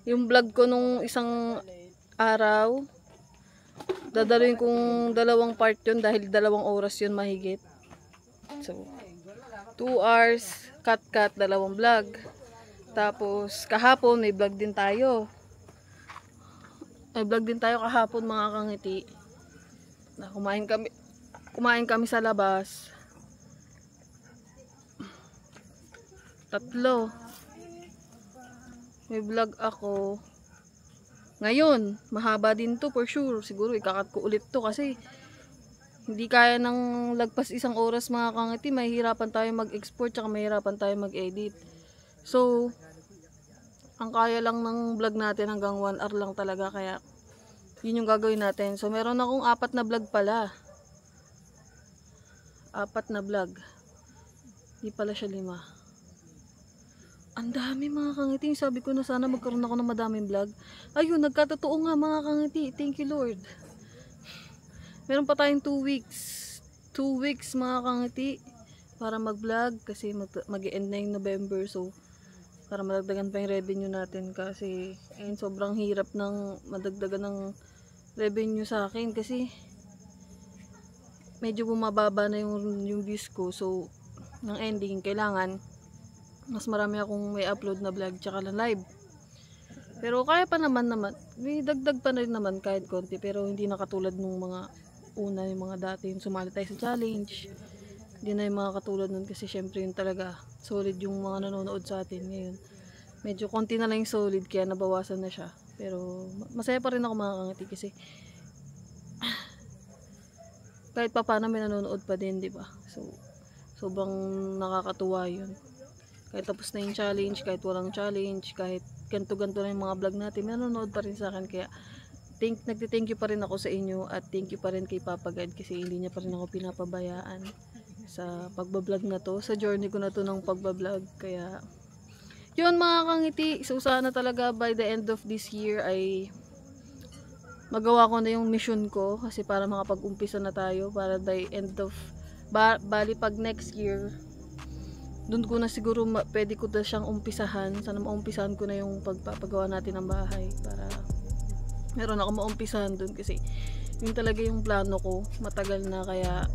Yung vlog ko nung isang araw. Dadalhin kong 2 part yun dahil 2 oras yun mahigit. So, 2 hours, cut, 2 vlog. Tapos, kahapon may vlog din tayo. May vlog din tayo kahapon mga kangiti. Na kumain kami sa labas. 3. May vlog ako. Ngayon, mahaba din to for sure. Siguro ikakat ko ulit to kasi hindi kaya ng lagpas 1 oras mga kangiti. Mahihirapan tayo mag-export tsaka mahihirapan tayo mag-edit. So, ang kaya lang ng vlog natin hanggang 1 hour lang talaga. Kaya, yun yung gagawin natin. So, meron akong 4 na vlog pala. 4 na vlog. Hindi pala siya 5. Ang dami mga kangiti. Sabi ko na sana magkaroon ako ng madaming vlog. Ayun, nagkatotoo nga mga kangiti. Thank you Lord. Meron pa tayong 2 weeks. 2 weeks mga kangiti. Para mag-vlog. Kasi mag-end na yung November. So, para madagdagan pa yung revenue natin. Kasi, ayun, sobrang hirap ng madagdagan ng revenue sa akin. Kasi, medyo bumababa na yung views ko. So, ng ending, kailangan mas marami akong may upload na vlog tsaka lang live. Pero kaya pa naman may dagdag pa na rin naman kahit konti, pero hindi na katulad nung mga una, yung mga dati yung sumali tayo sa challenge. Hindi na yung mga katulad nun kasi syempre yun talaga solid yung mga nanonood sa atin ngayon. Medyo konti na lang yung solid kaya nabawasan na siya. Pero masaya pa rin ako mga kangiti kasi kahit pa paano may nanonood pa din, di ba? So sobrang nakakatuwa yun. Kahit tapos na yung challenge, kahit walang challenge, kahit ganto-ganto na yung mga vlog natin, nanonood pa rin sa akin. Kaya, nagti-thank you pa rin ako sa inyo at thank you pa rin kay Papa God kasi hindi niya pa rin ako pinapabayaan sa pagbablog na to, sa journey ko na to ng pagbablog. Kaya, yun mga kangiti, so sana talaga by the end of this year ay magawa ko na yung mission ko kasi para makapag-umpisa na tayo para by end of, bali pag next year, doon ko na siguro pwede ko na siyang umpisahan. Sana maumpisahan ko na yung pagpapagawa natin ng bahay para meron ako maumpisahan doon kasi yun talaga yung plano ko. Matagal na kaya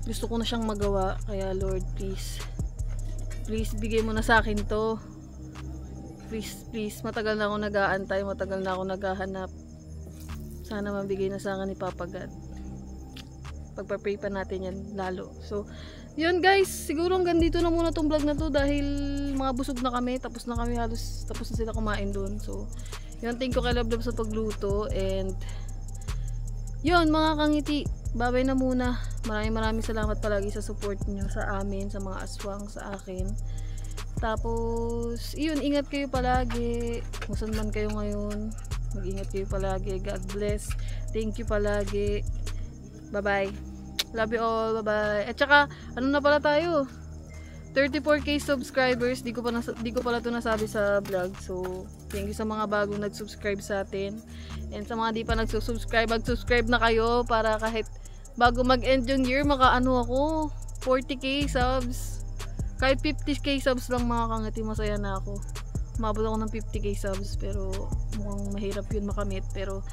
gusto ko na siyang magawa. Kaya Lord, please bigay mo na sa akin to. Please, matagal na ako nag-aantay, matagal na ako naghahanap. Sana mabigay na sa akin ni Papa God. Pagpa-pray pa natin yan lalo. So, yun guys, siguro hanggang dito na muna tong vlog na to dahil mga busog na kami, tapos na kami halos, tapos na sila kumain doon. So, yun, thank you kay Love sa pagluto and yun mga kangiti, babay na muna. Maraming salamat palagi sa support niyo sa amin, sa mga aswang, sa akin. Tapos, yun, ingat kayo palagi. Kung saan man kayo ngayon, mag-ingat kayo palagi. God bless. Thank you palagi. Bye-bye. Love you all. Bye-bye. At saka, ano na pala tayo? 34k subscribers. Di ko pala ito nasabi sa vlog. So, thank you sa mga bagong nag-subscribe sa atin. And sa mga di pa nag-subscribe, mag-subscribe na kayo para kahit bago mag-end yung year, makaano ako. 40k subs. Kahit 50k subs lang mga kangiti, masaya na ako. Umabot ako ng 50k subs, pero mukhang mahirap yun makamit. Pero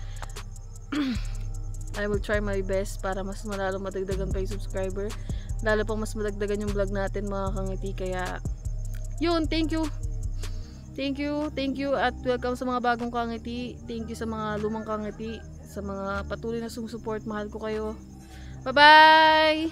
I will try my best para mas malalo madagdagan pa yung subscriber. Lalo pang mas madagdagan yung vlog natin mga kangiti. Kaya yun, thank you at welcome sa mga bagong kangiti. Thank you sa mga lumang kangiti, sa mga patuloy na sumusupport. Mahal ko kayo. Bye bye.